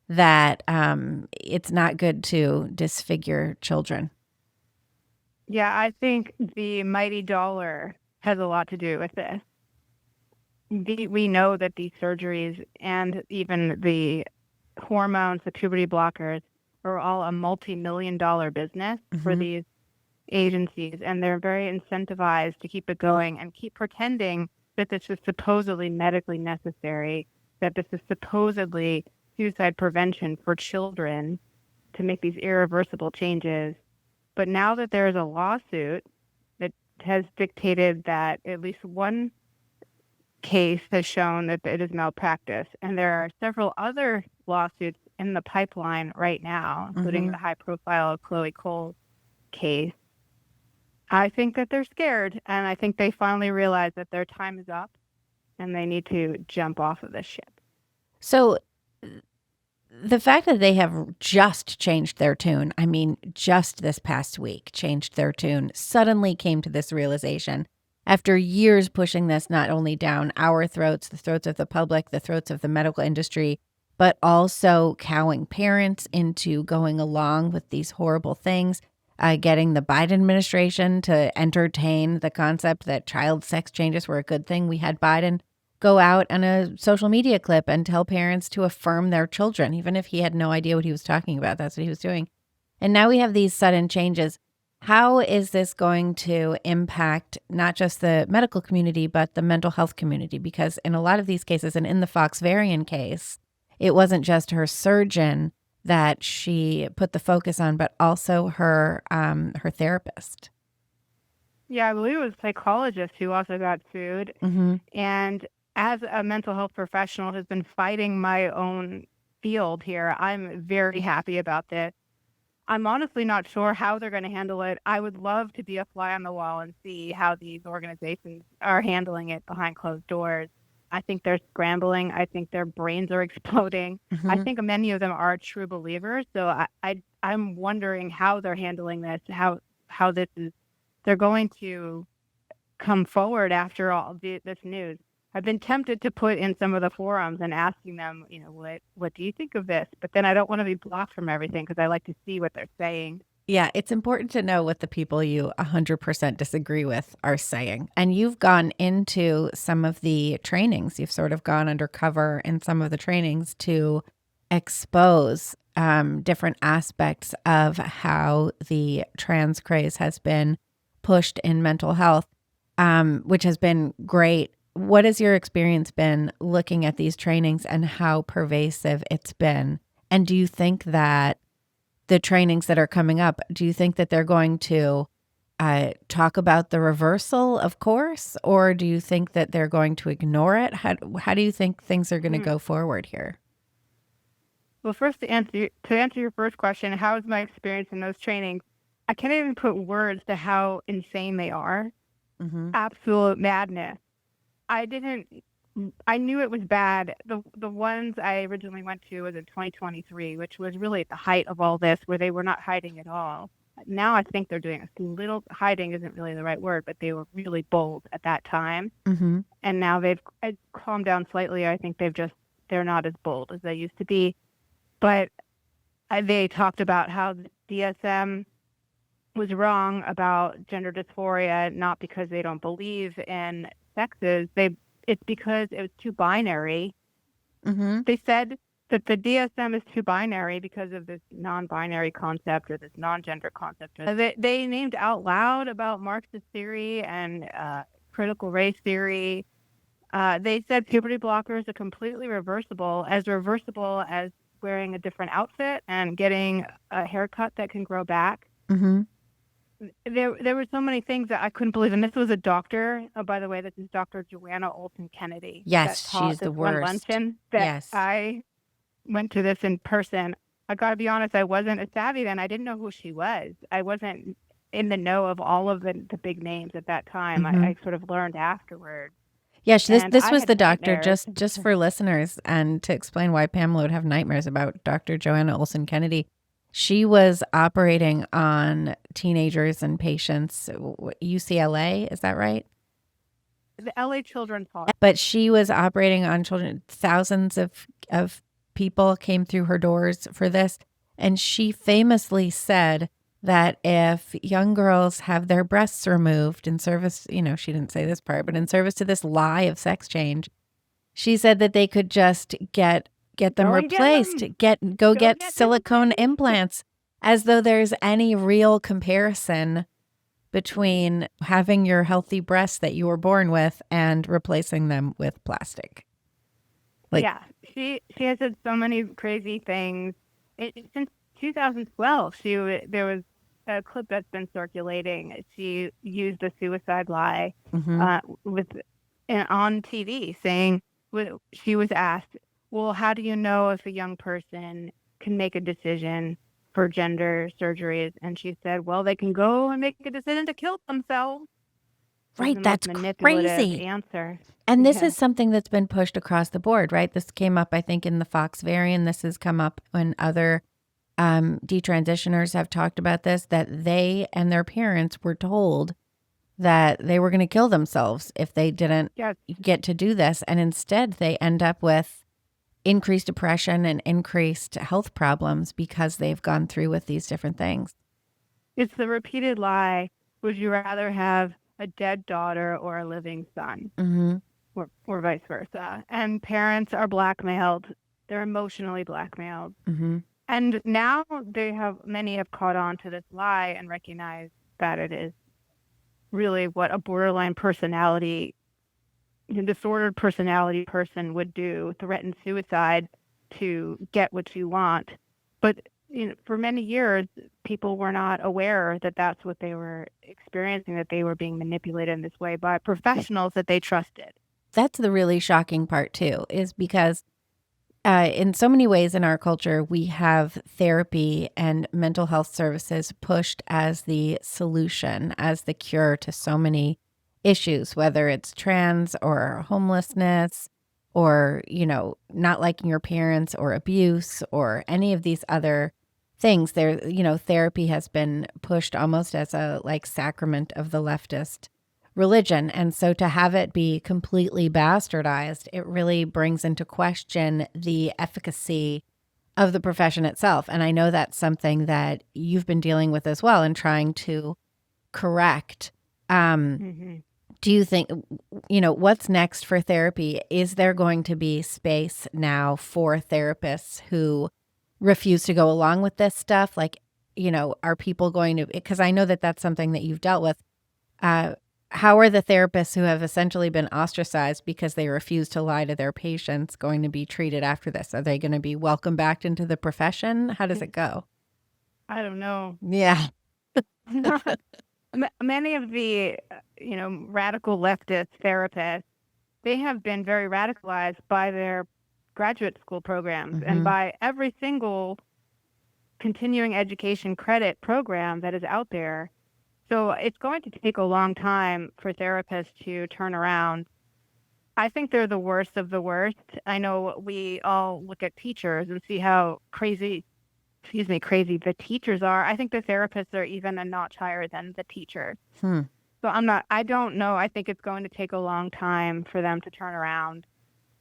that it's not good to disfigure children? Yeah, I think the mighty dollar has a lot to do with this. We know that these surgeries and even the hormones, the puberty blockers, are all a multi-million-dollar business for these agencies, and they're very incentivized to keep it going and keep pretending that this is supposedly medically necessary, that this is supposedly suicide prevention for children, to make these irreversible changes. But now that there is a lawsuit that has dictated that at least one case has shown that it is malpractice, and there are several other lawsuits in the pipeline right now, including the high-profile Chloe Cole case, I think that they're scared, and I think they finally realize that their time is up and they need to jump off of this ship. So the fact that they have just changed their tune, I mean, just this past week changed their tune, suddenly came to this realization after years pushing this not only down our throats, the throats of the public, the throats of the medical industry, but also cowing parents into going along with these horrible things, getting the Biden administration to entertain the concept that child sex changes were a good thing. We had Biden go out on a social media clip and tell parents to affirm their children, even if he had no idea what he was talking about. That's what he was doing. And now we have these sudden changes. How is this going to impact not just the medical community, but the mental health community? Because in a lot of these cases, and in the Foxvarian case, it wasn't just her surgeon that she put the focus on, but also her therapist. Yeah, I believe it was a psychologist who also got sued. And as a mental health professional who's been fighting my own field here, I'm very happy about this. I'm honestly not sure how they're going to handle it. I would love to be a fly on the wall and see how these organizations are handling it behind closed doors. I think they're scrambling. I think their brains are exploding. I think many of them are true believers. So I'm wondering how they're handling this, how this is, they're going to come forward after all this news. I've been tempted to put in some of the forums and asking them, what do you think of this? But then I don't want to be blocked from everything because I like to see what they're saying. Yeah, it's important to know what the people you 100% disagree with are saying. And you've gone into some of the trainings. You've sort of gone undercover in some of the trainings to expose different aspects of how the trans craze has been pushed in mental health, which has been great. What has your experience been looking at these trainings and how pervasive it's been? And do you think that the trainings that are coming up, do you think that they're going to talk about the reversal of course, or do you think that they're going to ignore it? How do you think things are going to go forward here? Well, first, to answer your first question, how is my experience in those trainings? I can't even put words to how insane they are. Absolute madness. I knew it was bad. The ones I originally went to was in 2023, which was really at the height of all this, where they were not hiding at all. now I think they're doing a little, hiding isn't really the right word, but they were really bold at that time. Mm-hmm. And now they've calmed down slightly. I think they're not as bold as they used to be. But they talked about how the DSM was wrong about gender dysphoria, not because they don't believe in sexes. It's because it was too binary. Mm-hmm. They said that the DSM is too binary because of this non-binary concept or this non-gender concept. They named out loud about Marxist theory and critical race theory. They said puberty blockers are completely reversible as wearing a different outfit and getting a haircut that can grow back. Mm-hmm. There were so many things that I couldn't believe. And this was a doctor. Oh, by the way, this is Dr. Joanna Olson Kennedy. Yes, that taught she's the this one worst. luncheon that Yes. I went to this in person. I got to be honest, I wasn't as savvy then. I didn't know who she was. I wasn't in the know of all of the big names at that time. Mm-hmm. I sort of learned afterwards. Yeah, this I was had the doctor, nightmares. just for listeners and to explain why Pamela would have nightmares about Dr. Joanna Olson Kennedy. She was operating on teenagers and patients, UCLA, is that right? The LA Children's Hospital. But she was operating on children. Thousands of people came through her doors for this. And she famously said that if young girls have their breasts removed in service, she didn't say this part, but in service to this lie of sex change, she said that they could just get them replaced, get silicone implants, as though there's any real comparison between having your healthy breasts that you were born with and replacing them with plastic. Yeah, she has said so many crazy things. Since 2012, there was a clip that's been circulating. She used the suicide lie on TV, saying she was asked, "Well, how do you know if a young person can make a decision for gender surgeries?" And she said, "Well, they can go and make a decision to kill themselves." Right, that's manipulative crazy. answer. And this is something that's been pushed across the board, right? This came up, I think, in the Fox variant. This has come up when other detransitioners have talked about this, that they and their parents were told that they were going to kill themselves if they didn't get to do this. And instead, they end up with increased depression and increased health problems because they've gone through with these different things. It's the repeated lie. Would you rather have a dead daughter or a living son? Mm-hmm. Or vice versa. And parents are blackmailed. They're emotionally blackmailed. Mm-hmm. And now many have caught on to this lie and recognize that it is really what a borderline personality, disordered personality person would do, threaten suicide to get what you want. But for many years, people were not aware that that's what they were experiencing, that they were being manipulated in this way by professionals that they trusted. That's the really shocking part, too, is because in so many ways in our culture, we have therapy and mental health services pushed as the solution, as the cure to so many issues, whether it's trans or homelessness or, not liking your parents or abuse or any of these other things. Therapy has been pushed almost as a sacrament of the leftist religion. And so to have it be completely bastardized, it really brings into question the efficacy of the profession itself. And I know that's something that you've been dealing with as well and trying to correct. Do you think, what's next for therapy? Is there going to be space now for therapists who refuse to go along with this stuff? Are people going to, because I know that that's something that you've dealt with. How are the therapists who have essentially been ostracized because they refuse to lie to their patients going to be treated after this? Are they going to be welcomed back into the profession? How does it go? I don't know. Yeah. Many of the, radical leftist therapists, they have been very radicalized by their graduate school programs and by every single continuing education credit program that is out there. So it's going to take a long time for therapists to turn around. I think they're the worst of the worst. I know we all look at teachers and see how crazy excuse me, crazy the teachers are. I think the therapists are even a notch higher than the teachers. Hmm. So I don't know. I think it's going to take a long time for them to turn around.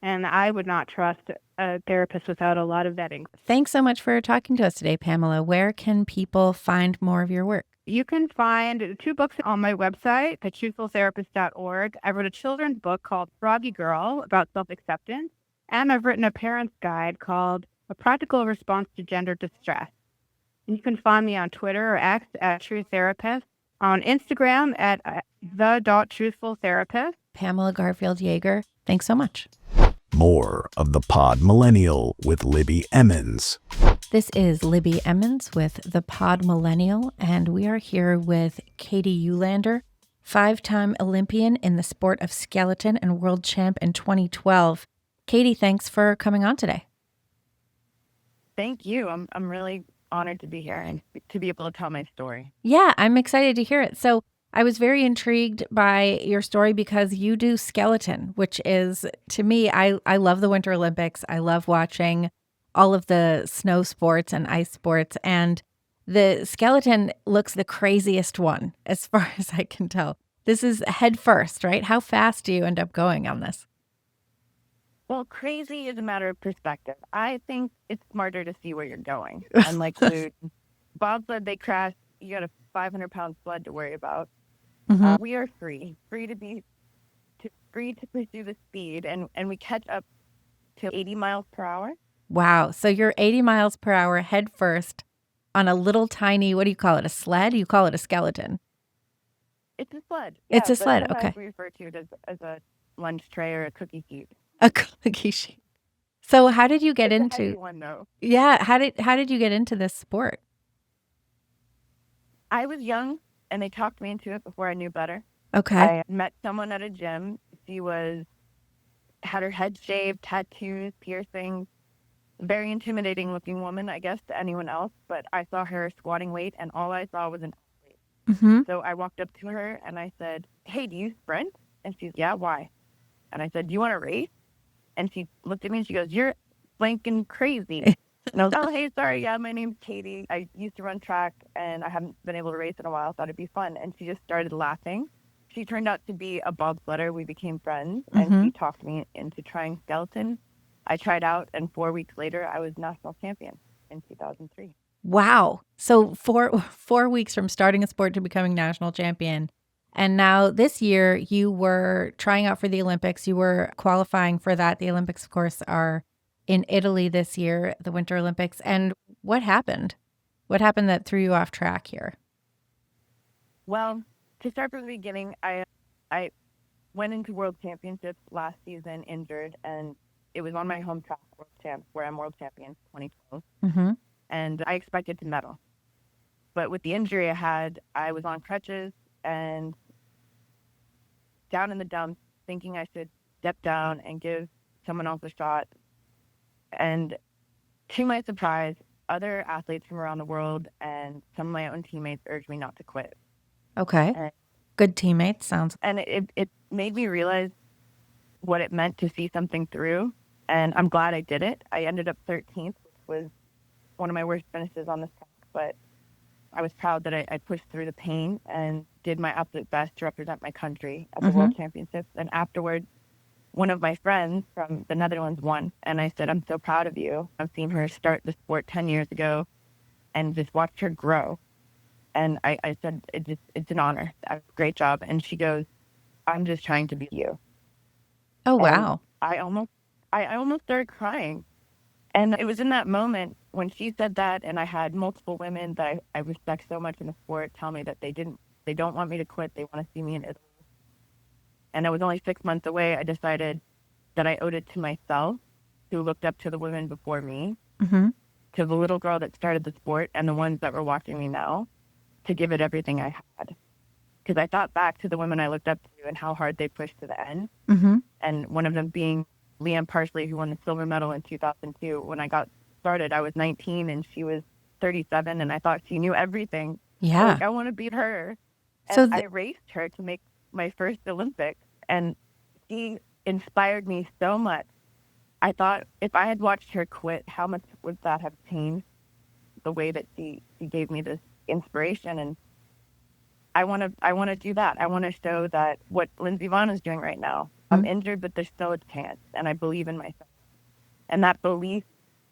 And I would not trust a therapist without a lot of vetting. Thanks so much for talking to us today, Pamela. Where can people find more of your work? You can find 2 books on my website, thetruthfultherapist.org. I wrote a children's book called Froggy Girl about self-acceptance, and I've written a parent's guide called A Practical Response to Gender Distress. And you can find me on Twitter or X at True Therapist, on Instagram at the.truthfultherapist. Pamela Garfield Yeager, thanks so much. More of the Pod Millennial with Libby Emmons. This is Libby Emmons with the Pod Millennial, and we are here with Katie Eulander, 5-time Olympian in the sport of skeleton and world champ in 2012. Katie, thanks for coming on today. Thank you. I'm really honored to be here and to be able to tell my story. Yeah, I'm excited to hear it. So I was very intrigued by your story because you do skeleton, which is, to me, I love the Winter Olympics. I love watching all of the snow sports and ice sports. And the skeleton looks the craziest one, as far as I can tell. This is head first, right? How fast do you end up going on this? Well, crazy is a matter of perspective. I think it's smarter to see where you're going. Unlike the bobsled, they crash. You got a 500-pound sled to worry about. Mm-hmm. We are free to pursue the speed, and we catch up to 80 miles per hour. Wow. So you're 80 miles per hour head first on a little tiny, what do you call it? A sled? You call it a skeleton? It's a sled. It's a but sled. sometimes Okay. we refer to it as a lunch tray or a cookie sheet. A cookie sheet. So how did you get It's a heavy into? one, though. Yeah. How did you get into this sport? I was young, and they talked me into it before I knew better. Okay. I met someone at a gym. She had her head shaved, tattoos, piercings, very intimidating looking woman, I guess, to anyone else. But I saw her squatting weight, and all I saw was an athlete. Mm-hmm. So I walked up to her and I said, "Hey, do you sprint?" And she's, "Yeah, why?" And I said, "Do you want to race?" And she looked at me and she goes, "You're blanking crazy." And I was, "Oh, hey, sorry. Yeah, my name's Katie. I used to run track and I haven't been able to race in a while. Thought it'd be fun." And she just started laughing. She turned out to be a bobsledder. We became friends, and she talked me into trying skeleton. I tried out, and 4 weeks later, I was national champion in 2003. Wow. So four weeks from starting a sport to becoming national champion. And now this year you were trying out for the Olympics. You were qualifying for that. The Olympics, of course, are in Italy this year, the Winter Olympics. And what happened? What happened that threw you off track here? Well, to start from the beginning, I went into World Championships last season injured, and it was on my home track, World Champs, where I'm World Champion 2012. Mm-hmm. And I expected to medal. But with the injury I had, I was on crutches and down in the dumps, thinking I should step down and give someone else a shot. And to my surprise, other athletes from around the world and some of my own teammates urged me not to quit. Okay. And, Good teammates. Sounds. and it made me realize what it meant to see something through. And I'm glad I did it. I ended up 13th, which was one of my worst finishes on this track, but I was proud that I pushed through the pain and did my absolute best to represent my country at the World Championships. And afterward, one of my friends from the Netherlands won. And I said, "I'm so proud of you. I've seen her start the sport 10 years ago and just watched her grow." And I said, it's an honor. Great job. And she goes, "I'm just trying to be you." Oh, wow. And I almost started crying. And it was in that moment when she said that, and I had multiple women that I respect so much in the sport tell me that they don't want me to quit. They want to see me in Italy. And I was only 6 months away. I decided that I owed it to myself, who looked up to the women before me, to the little girl that started the sport and the ones that were watching me now, to give it everything I had. Because I thought back to the women I looked up to and how hard they pushed to the end. And one of them being Leanne Parsley, who won the silver medal in 2002. When I got started, I was 19 and she was 37, and I thought she knew everything. Yeah. Like, I want to beat her. And So I raced her to make my first Olympics, and she inspired me so much. I thought if I had watched her quit, how much would that have changed the way that she gave me this inspiration. And I want to do that. I want to show that what Lindsey Vonn is doing right now. I'm injured, but there's still a chance, and I believe in myself. And that belief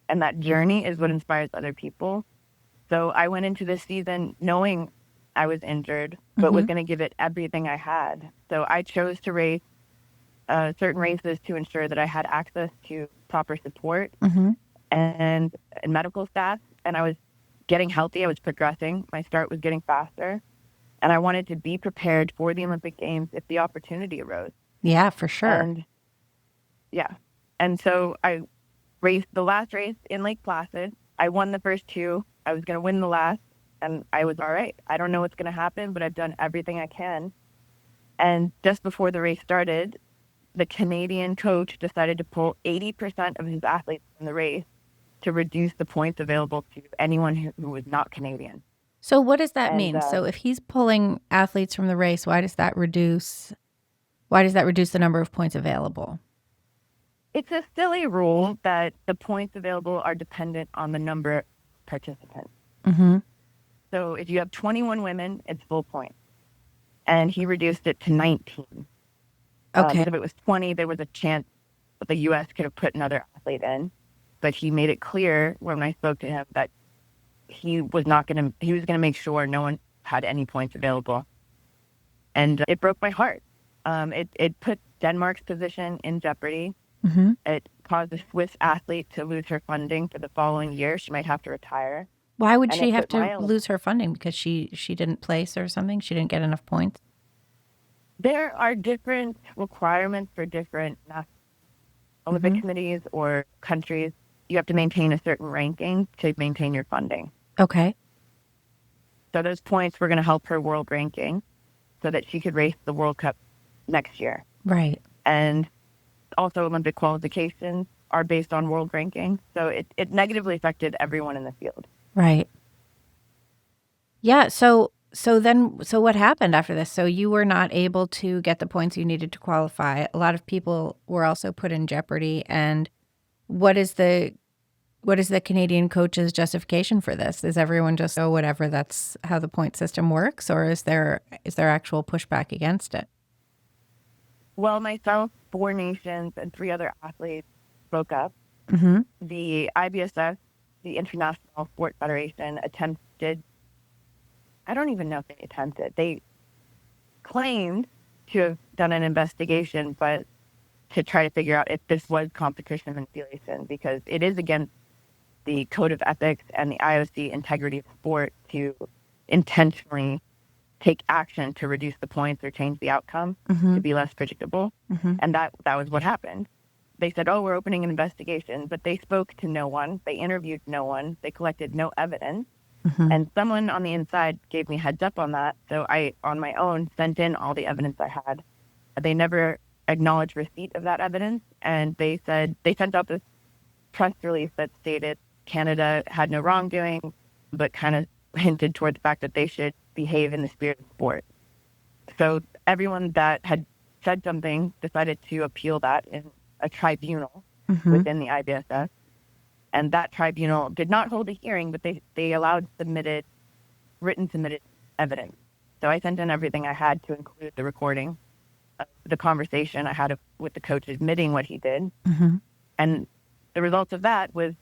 and that journey is what inspires other people. So I went into this season knowing I was injured, but was going to give it everything I had. So I chose to race certain races to ensure that I had access to proper support and medical staff. And I was getting healthy. I was progressing. My start was getting faster. And I wanted to be prepared for the Olympic Games if the opportunity arose. Yeah, for sure. And yeah. And so I raced the last race in Lake Placid. I won the first two. I was going to win the last, and I was all right. I don't know what's going to happen, but I've done everything I can. And just before the race started, the Canadian coach decided to pull 80% of his athletes from the race to reduce the points available to anyone who was not Canadian. So what does that And, mean? So if he's pulling athletes from the race, why does that reduce the number of points available? It's a silly rule that the points available are dependent on the number of participants. So if you have 21 women, it's full points. And he reduced it to 19. Okay. If it was 20, there was a chance that the U.S. could have put another athlete in. But he made it clear when I spoke to him that he was going to make sure no one had any points available. And it broke my heart. It put Denmark's position in jeopardy. It caused a Swiss athlete to lose her funding for the following year. She might have to retire. Why would And she it have put my to own- lose her funding? Because she didn't place or something? She didn't get enough points? There are different requirements for different Olympic committees or countries. You have to maintain a certain ranking to maintain your funding. Okay. So those points were going to help her world ranking so that she could race the World Cup next year. Right. And also Olympic qualifications are based on world ranking. So it negatively affected everyone in the field. Right. Yeah. So what happened after this? So you were not able to get the points you needed to qualify. A lot of people were also put in jeopardy. And what is the Canadian coach's justification for this? Is everyone just, oh, whatever, that's how the point system works? Or is there actual pushback against it? Well, myself, 4 nations, and 3 other athletes spoke up. The IBSF, the International Sport Federation, attempted, I don't even know if they attempted, they claimed to have done an investigation, but to try to figure out if this was competition manipulation, because it is against the Code of Ethics and the IOC integrity of sport to intentionally take action to reduce the points or change the outcome to be less predictable. And that was what happened. They said, oh, we're opening an investigation, but they spoke to no one. They interviewed no one. They collected no evidence. And someone on the inside gave me heads up on that. So I, on my own, sent in all the evidence I had. They never acknowledged receipt of that evidence. And they said, they sent out this press release that stated Canada had no wrongdoing, but kind of hinted toward the fact that they should behave in the spirit of sport. So everyone that had said something decided to appeal that in a tribunal within the IBSF. And that tribunal did not hold a hearing, but they allowed written submitted evidence. So I sent in everything I had to include the recording of the conversation I had with the coach admitting what he did. And the results of that was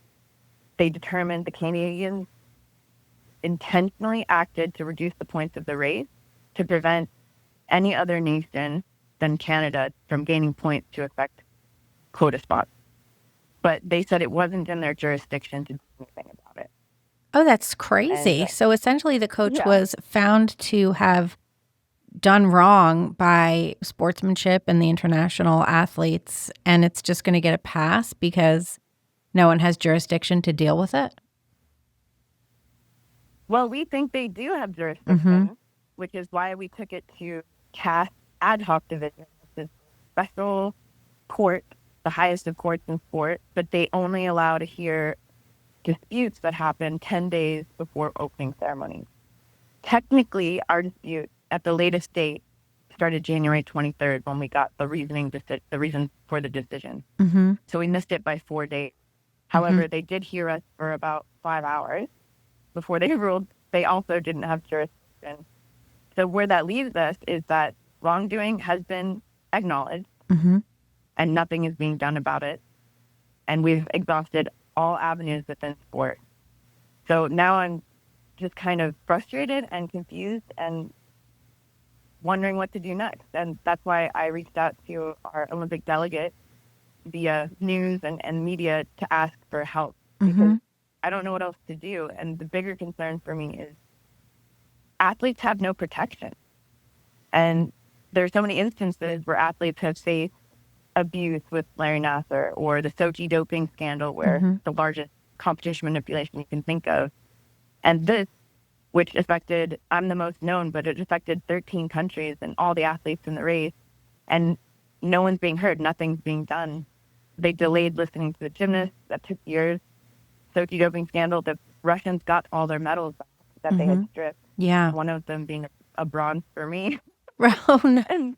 they determined the Canadians intentionally acted to reduce the points of the race to prevent any other nation than Canada from gaining points to affect quota spots. But they said it wasn't in their jurisdiction to do anything about it. Oh, that's crazy. And, so essentially the coach was found to have done wrong by sportsmanship and the international athletes, and it's just going to get a pass because no one has jurisdiction to deal with it? Well, we think they do have jurisdiction, which is why we took it to CAS ad hoc division, which is a special court, the highest of courts in sport, but they only allow to hear disputes that happen 10 days before opening ceremonies. Technically, our dispute at the latest date started January 23rd when we got the reason for the decision. So we missed it by 4 days. However, they did hear us for about 5 hours. before they ruled, they also didn't have jurisdiction. So where that leaves us is that wrongdoing has been acknowledged Mm-hmm. and nothing is being done about it. And we've exhausted all avenues within sport. So now I'm just kind of frustrated and confused and wondering what to do next. And that's why I reached out to our Olympic delegate via news and media to ask for help, Mm-hmm. because I don't know what else to do. And the bigger concern for me is athletes have no protection. And there's so many instances where athletes have faced abuse with Larry Nassar, or the Sochi doping scandal, where Mm-hmm. the largest competition manipulation you can think of. And this, which affected, I'm the most known, but it affected 13 countries and all the athletes in the race. And no one's being heard. Nothing's being done. They delayed listening to the gymnasts. That took years. Sochi doping scandal, the Russians got all their medals back that they Mm-hmm. had stripped. Yeah. One of them being a bronze for me. Oh, no. And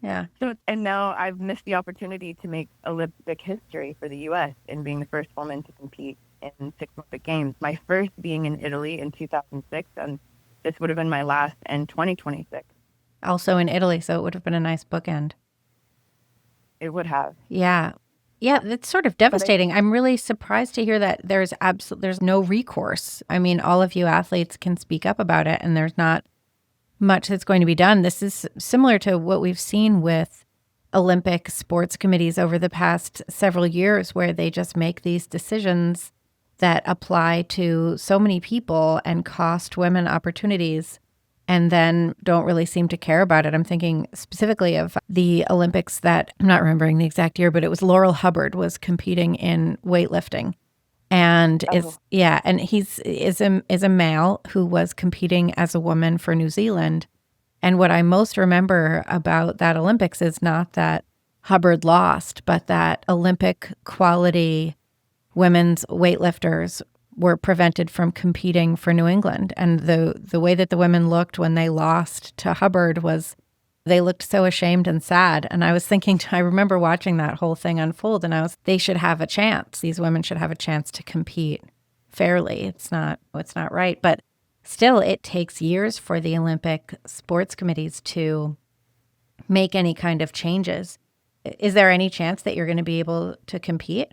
Yeah. so, and now I've missed the opportunity to make Olympic history for the U.S. in being the first woman to compete in 6 Olympic Games. My first being in Italy in 2006, and this would have been my last in 2026. Also in Italy, so it would have been a nice bookend. It would have. Yeah. Yeah, it's sort of devastating. I'm really surprised to hear that there's no recourse. I mean, all of you athletes can speak up about it, and there's not much that's going to be done. This is similar to what we've seen with Olympic sports committees over the past several years, where they just make these decisions that apply to so many people and cost women opportunities, and then don't really seem to care about it. I'm thinking specifically of the Olympics that, I'm not remembering the exact year, but it was Laurel Hubbard was competing in weightlifting. And is a male who was competing as a woman for New Zealand. And what I most remember about that Olympics is not that Hubbard lost, but that Olympic quality women's weightlifters were prevented from competing for New England. And the way that the women looked when they lost to Hubbard was they looked so ashamed and sad. And I was thinking, I remember watching that whole thing unfold, and they should have a chance. These women should have a chance to compete fairly. It's not right. But still, it takes years for the Olympic sports committees to make any kind of changes. Is there any chance that you're going to be able to compete?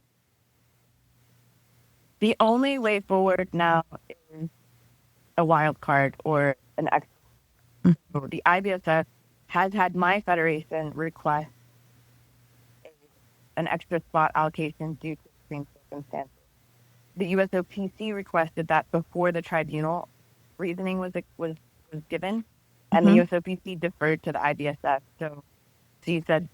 The only way forward now is a wild card or an extra. Mm-hmm. The IBSF has had my federation request an extra spot allocation due to extreme circumstances. The USOPC requested that before the tribunal reasoning was given, and Mm-hmm. the USOPC deferred to the IBSF. So she said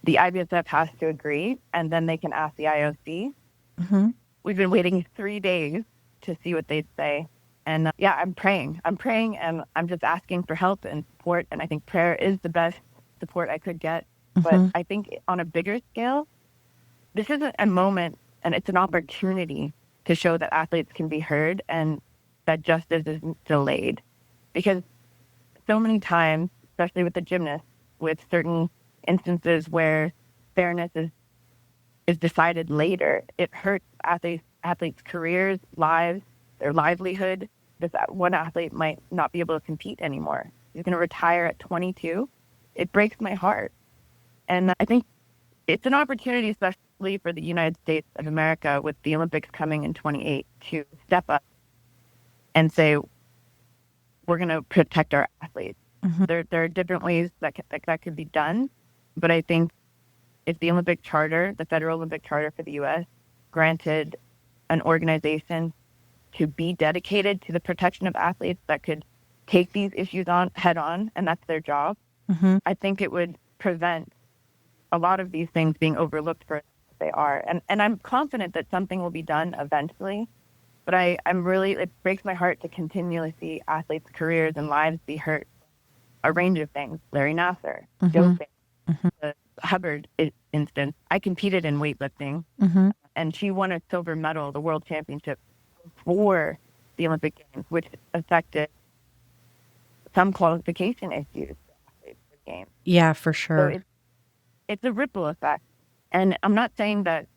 the IBSF has to agree, and then they can ask the IOC. Mm-hmm. We've been waiting 3 days to see what they'd say. And I'm praying, and I'm just asking for help and support. And I think prayer is the best support I could get. Mm-hmm. But I think on a bigger scale, this isn't a moment, and it's an opportunity to show that athletes can be heard and that justice isn't delayed. Because so many times, especially with the gymnasts, with certain instances where fairness is decided later, it hurts athletes' careers, lives, their livelihood. That one athlete might not be able to compete anymore. He's going to retire at 22. It breaks my heart. And I think it's an opportunity, especially for the United States of America, with the Olympics coming in 28, to step up and say, we're going to protect our athletes. Mm-hmm. There are different ways that could be done. But I think if the Olympic Charter, the Federal Olympic Charter for the U.S., granted an organization to be dedicated to the protection of athletes that could take these issues on head on, and that's their job, Mm-hmm. I think it would prevent a lot of these things being overlooked for what they are. And I'm confident that something will be done eventually, but it breaks my heart to continually see athletes' careers and lives be hurt. A range of things. Larry Nassar, Mm-hmm. doping, Mm-hmm. the Hubbard instance. I competed in weightlifting, Mm-hmm. and she won a silver medal, the world championship, before the Olympic Games, which affected some qualification issues for the games. Yeah, for So sure. it's a ripple effect. And I'm not saying that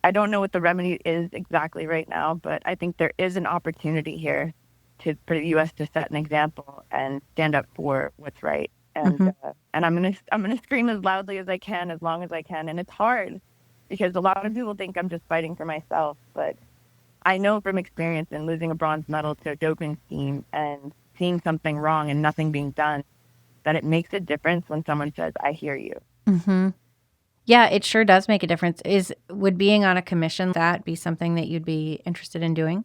I don't know what the remedy is exactly right now, but I think there is an opportunity here for the U.S. to set an example and stand up for what's right. And I'm gonna scream as loudly as I can, as long as I can. And it's hard because a lot of people think I'm just fighting for myself, but I know from experience in losing a bronze medal to a doping scheme and seeing something wrong and nothing being done, that it makes a difference when someone says, "I hear you." Mm-hmm. Yeah, it sure does make a difference. Would being on a commission that be something that you'd be interested in doing?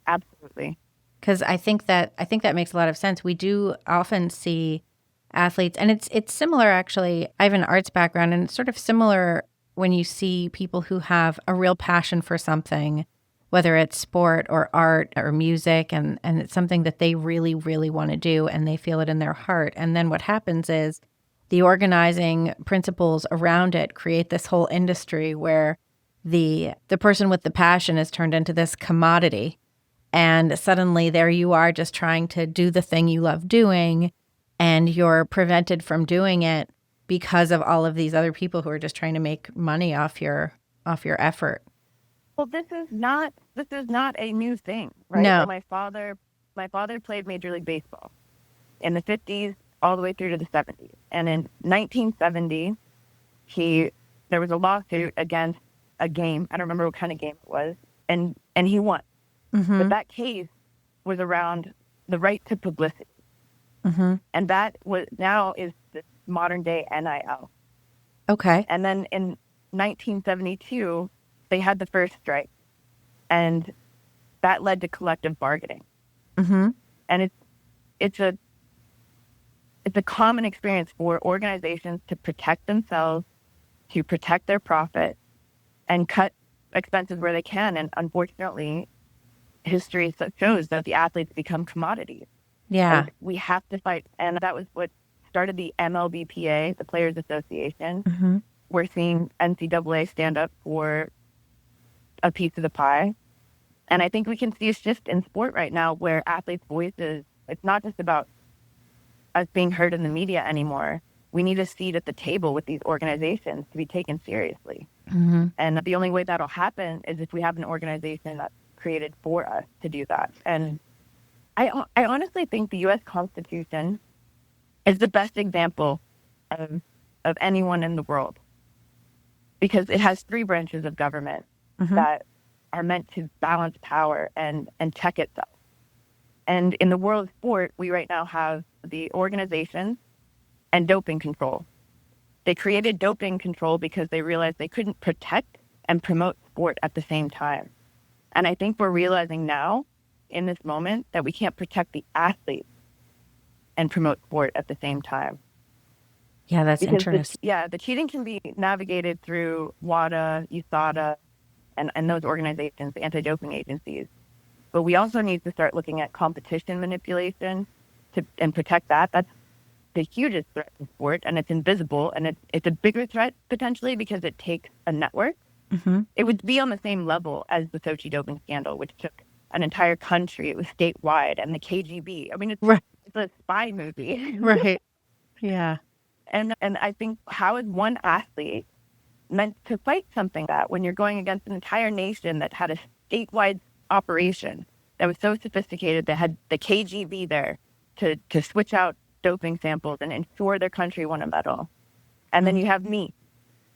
Absolutely. Because I think that makes a lot of sense. We do often see athletes, and it's similar actually. I have an arts background, and it's sort of similar when you see people who have a real passion for something, whether it's sport or art or music, and it's something that they really, really want to do, and they feel it in their heart. And then what happens is the organizing principles around it create this whole industry where the person with the passion is turned into this commodity. And suddenly there you are just trying to do the thing you love doing, and you're prevented from doing it because of all of these other people who are just trying to make money off your effort. Well, this is not a new thing, right? No. So my father played Major League Baseball in the 50s all the way through to the 70s. And in 1970, there was a lawsuit against a game. I don't remember what kind of game it was. And he won. Mm-hmm. But that case was around the right to publicity. Mm-hmm. And that now is the modern day NIL. Okay. And then in 1972, they had the first strike. And that led to collective bargaining. Mm-hmm. And it's a common experience for organizations to protect themselves, to protect their profit, and cut expenses where they can. And unfortunately, history shows that the athletes become commodities. Yeah. And we have to fight. And that was what started the MLBPA, the Players Association. Mm-hmm. We're seeing NCAA stand up for a piece of the pie. And I think we can see a shift in sport right now where athletes' voices, it's not just about us being heard in the media anymore. We need a seat at the table with these organizations to be taken seriously. Mm-hmm. And the only way that'll happen is if we have an organization that's created for us to do that. And I honestly think the U.S. Constitution is the best example of anyone in the world, because it has 3 branches of government Mm-hmm. that are meant to balance power and check itself. And in the world of sport, we right now have the organizations and doping control. They created doping control because they realized they couldn't protect and promote sport at the same time. And I think we're realizing now, in this moment, that we can't protect the athletes and promote sport at the same time. Yeah, that's Because interesting. the cheating can be navigated through WADA, USADA, and those organizations, the anti-doping agencies. But we also need to start looking at competition manipulation and protect that. That's the hugest threat to sport, and it's invisible, and it's a bigger threat potentially because it takes a network. Mm-hmm. It would be on the same level as the Sochi doping scandal, which took an entire country. It was statewide, and the KGB. I mean, it's a spy movie. Right. Yeah. And I think, how is one athlete meant to fight something that when you're going against an entire nation that had a statewide operation that was so sophisticated, that had the KGB there to switch out doping samples and ensure their country won a medal? And then you have me,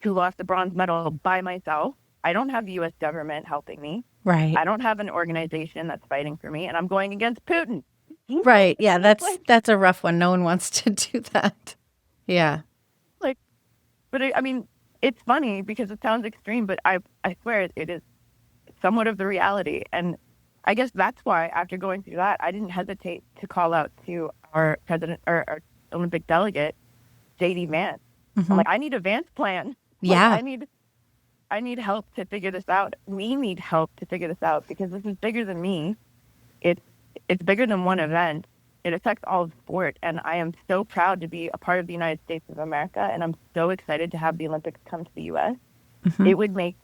who lost the bronze medal by myself. I don't have the U.S. government helping me. Right. I don't have an organization that's fighting for me, and I'm going against Putin. Right. Yeah, that's a rough one. No one wants to do that. Yeah. But I mean, it's funny because it sounds extreme, but I swear it is somewhat of the reality. And I guess that's why, after going through that, I didn't hesitate to call out to our president or our Olympic delegate, J.D. Vance. Mm-hmm. I'm like, I need a Vance plan. Yeah. I need help to figure this out. We need help to figure this out, because this is bigger than me. It's bigger than one event. It affects all of sport, and I am so proud to be a part of the United States of America, and I'm so excited to have the Olympics come to the U.S. Mm-hmm. It would make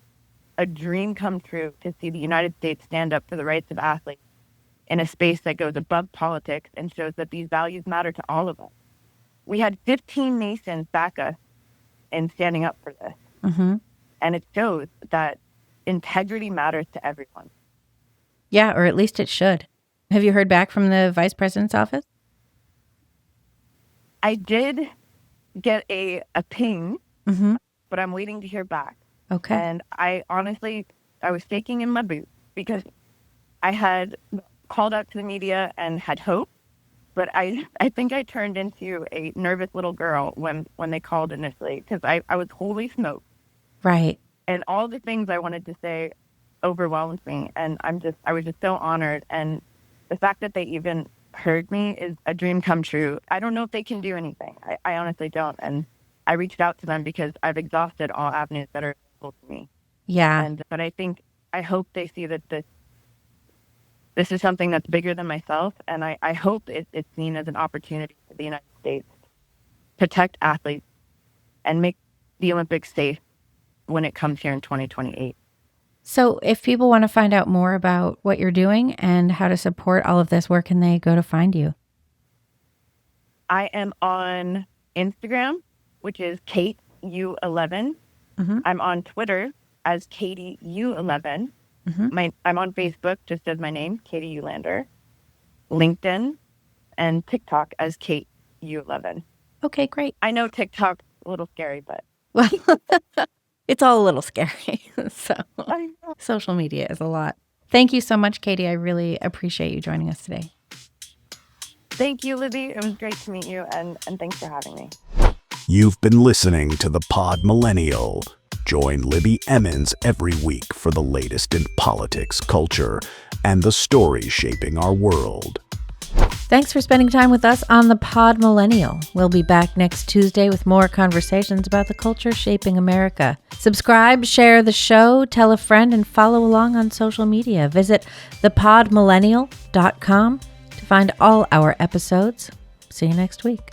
a dream come true to see the United States stand up for the rights of athletes in a space that goes above politics and shows that these values matter to all of us. We had 15 nations back us in standing up for this. Mm-hmm. And it shows that integrity matters to everyone. Yeah, or at least it should. Have you heard back from the vice president's office? I did get a ping, Mm-hmm. but I'm waiting to hear back. Okay. And I was shaking in my boots because I had called out to the media and had hope, but I think I turned into a nervous little girl when they called initially, because I was wholly smoked. Right. And all the things I wanted to say overwhelmed me. And I was just so honored. And the fact that they even heard me is a dream come true. I don't know if they can do anything. I honestly don't. And I reached out to them because I've exhausted all avenues that are available to me. Yeah. But I hope they see that this is something that's bigger than myself. And I hope it's seen as an opportunity for the United States to protect athletes and make the Olympics safe when it comes here in 2028. So if people want to find out more about what you're doing and how to support all of this, where can they go to find you? I am on Instagram, which is KateU11. Mm-hmm. I'm on Twitter as KatieU11. Mm-hmm. I'm on Facebook, just as my name, Katie Ulander. LinkedIn and TikTok as KateU11. Okay, great. I know TikTok's a little scary, but Well, it's all a little scary. So I know. social media is a lot. Thank you so much, Katie. I really appreciate you joining us today. Thank you, Libby. It was great to meet you, and thanks for having me. You've been listening to the Pod Millennial. Join Libby Emmons every week for the latest in politics, culture, and the stories shaping our world. Thanks for spending time with us on the Pod Millennial. We'll be back next Tuesday with more conversations about the culture shaping America. Subscribe, share the show, tell a friend, and follow along on social media. Visit thepodmillennial.com to find all our episodes. See you next week.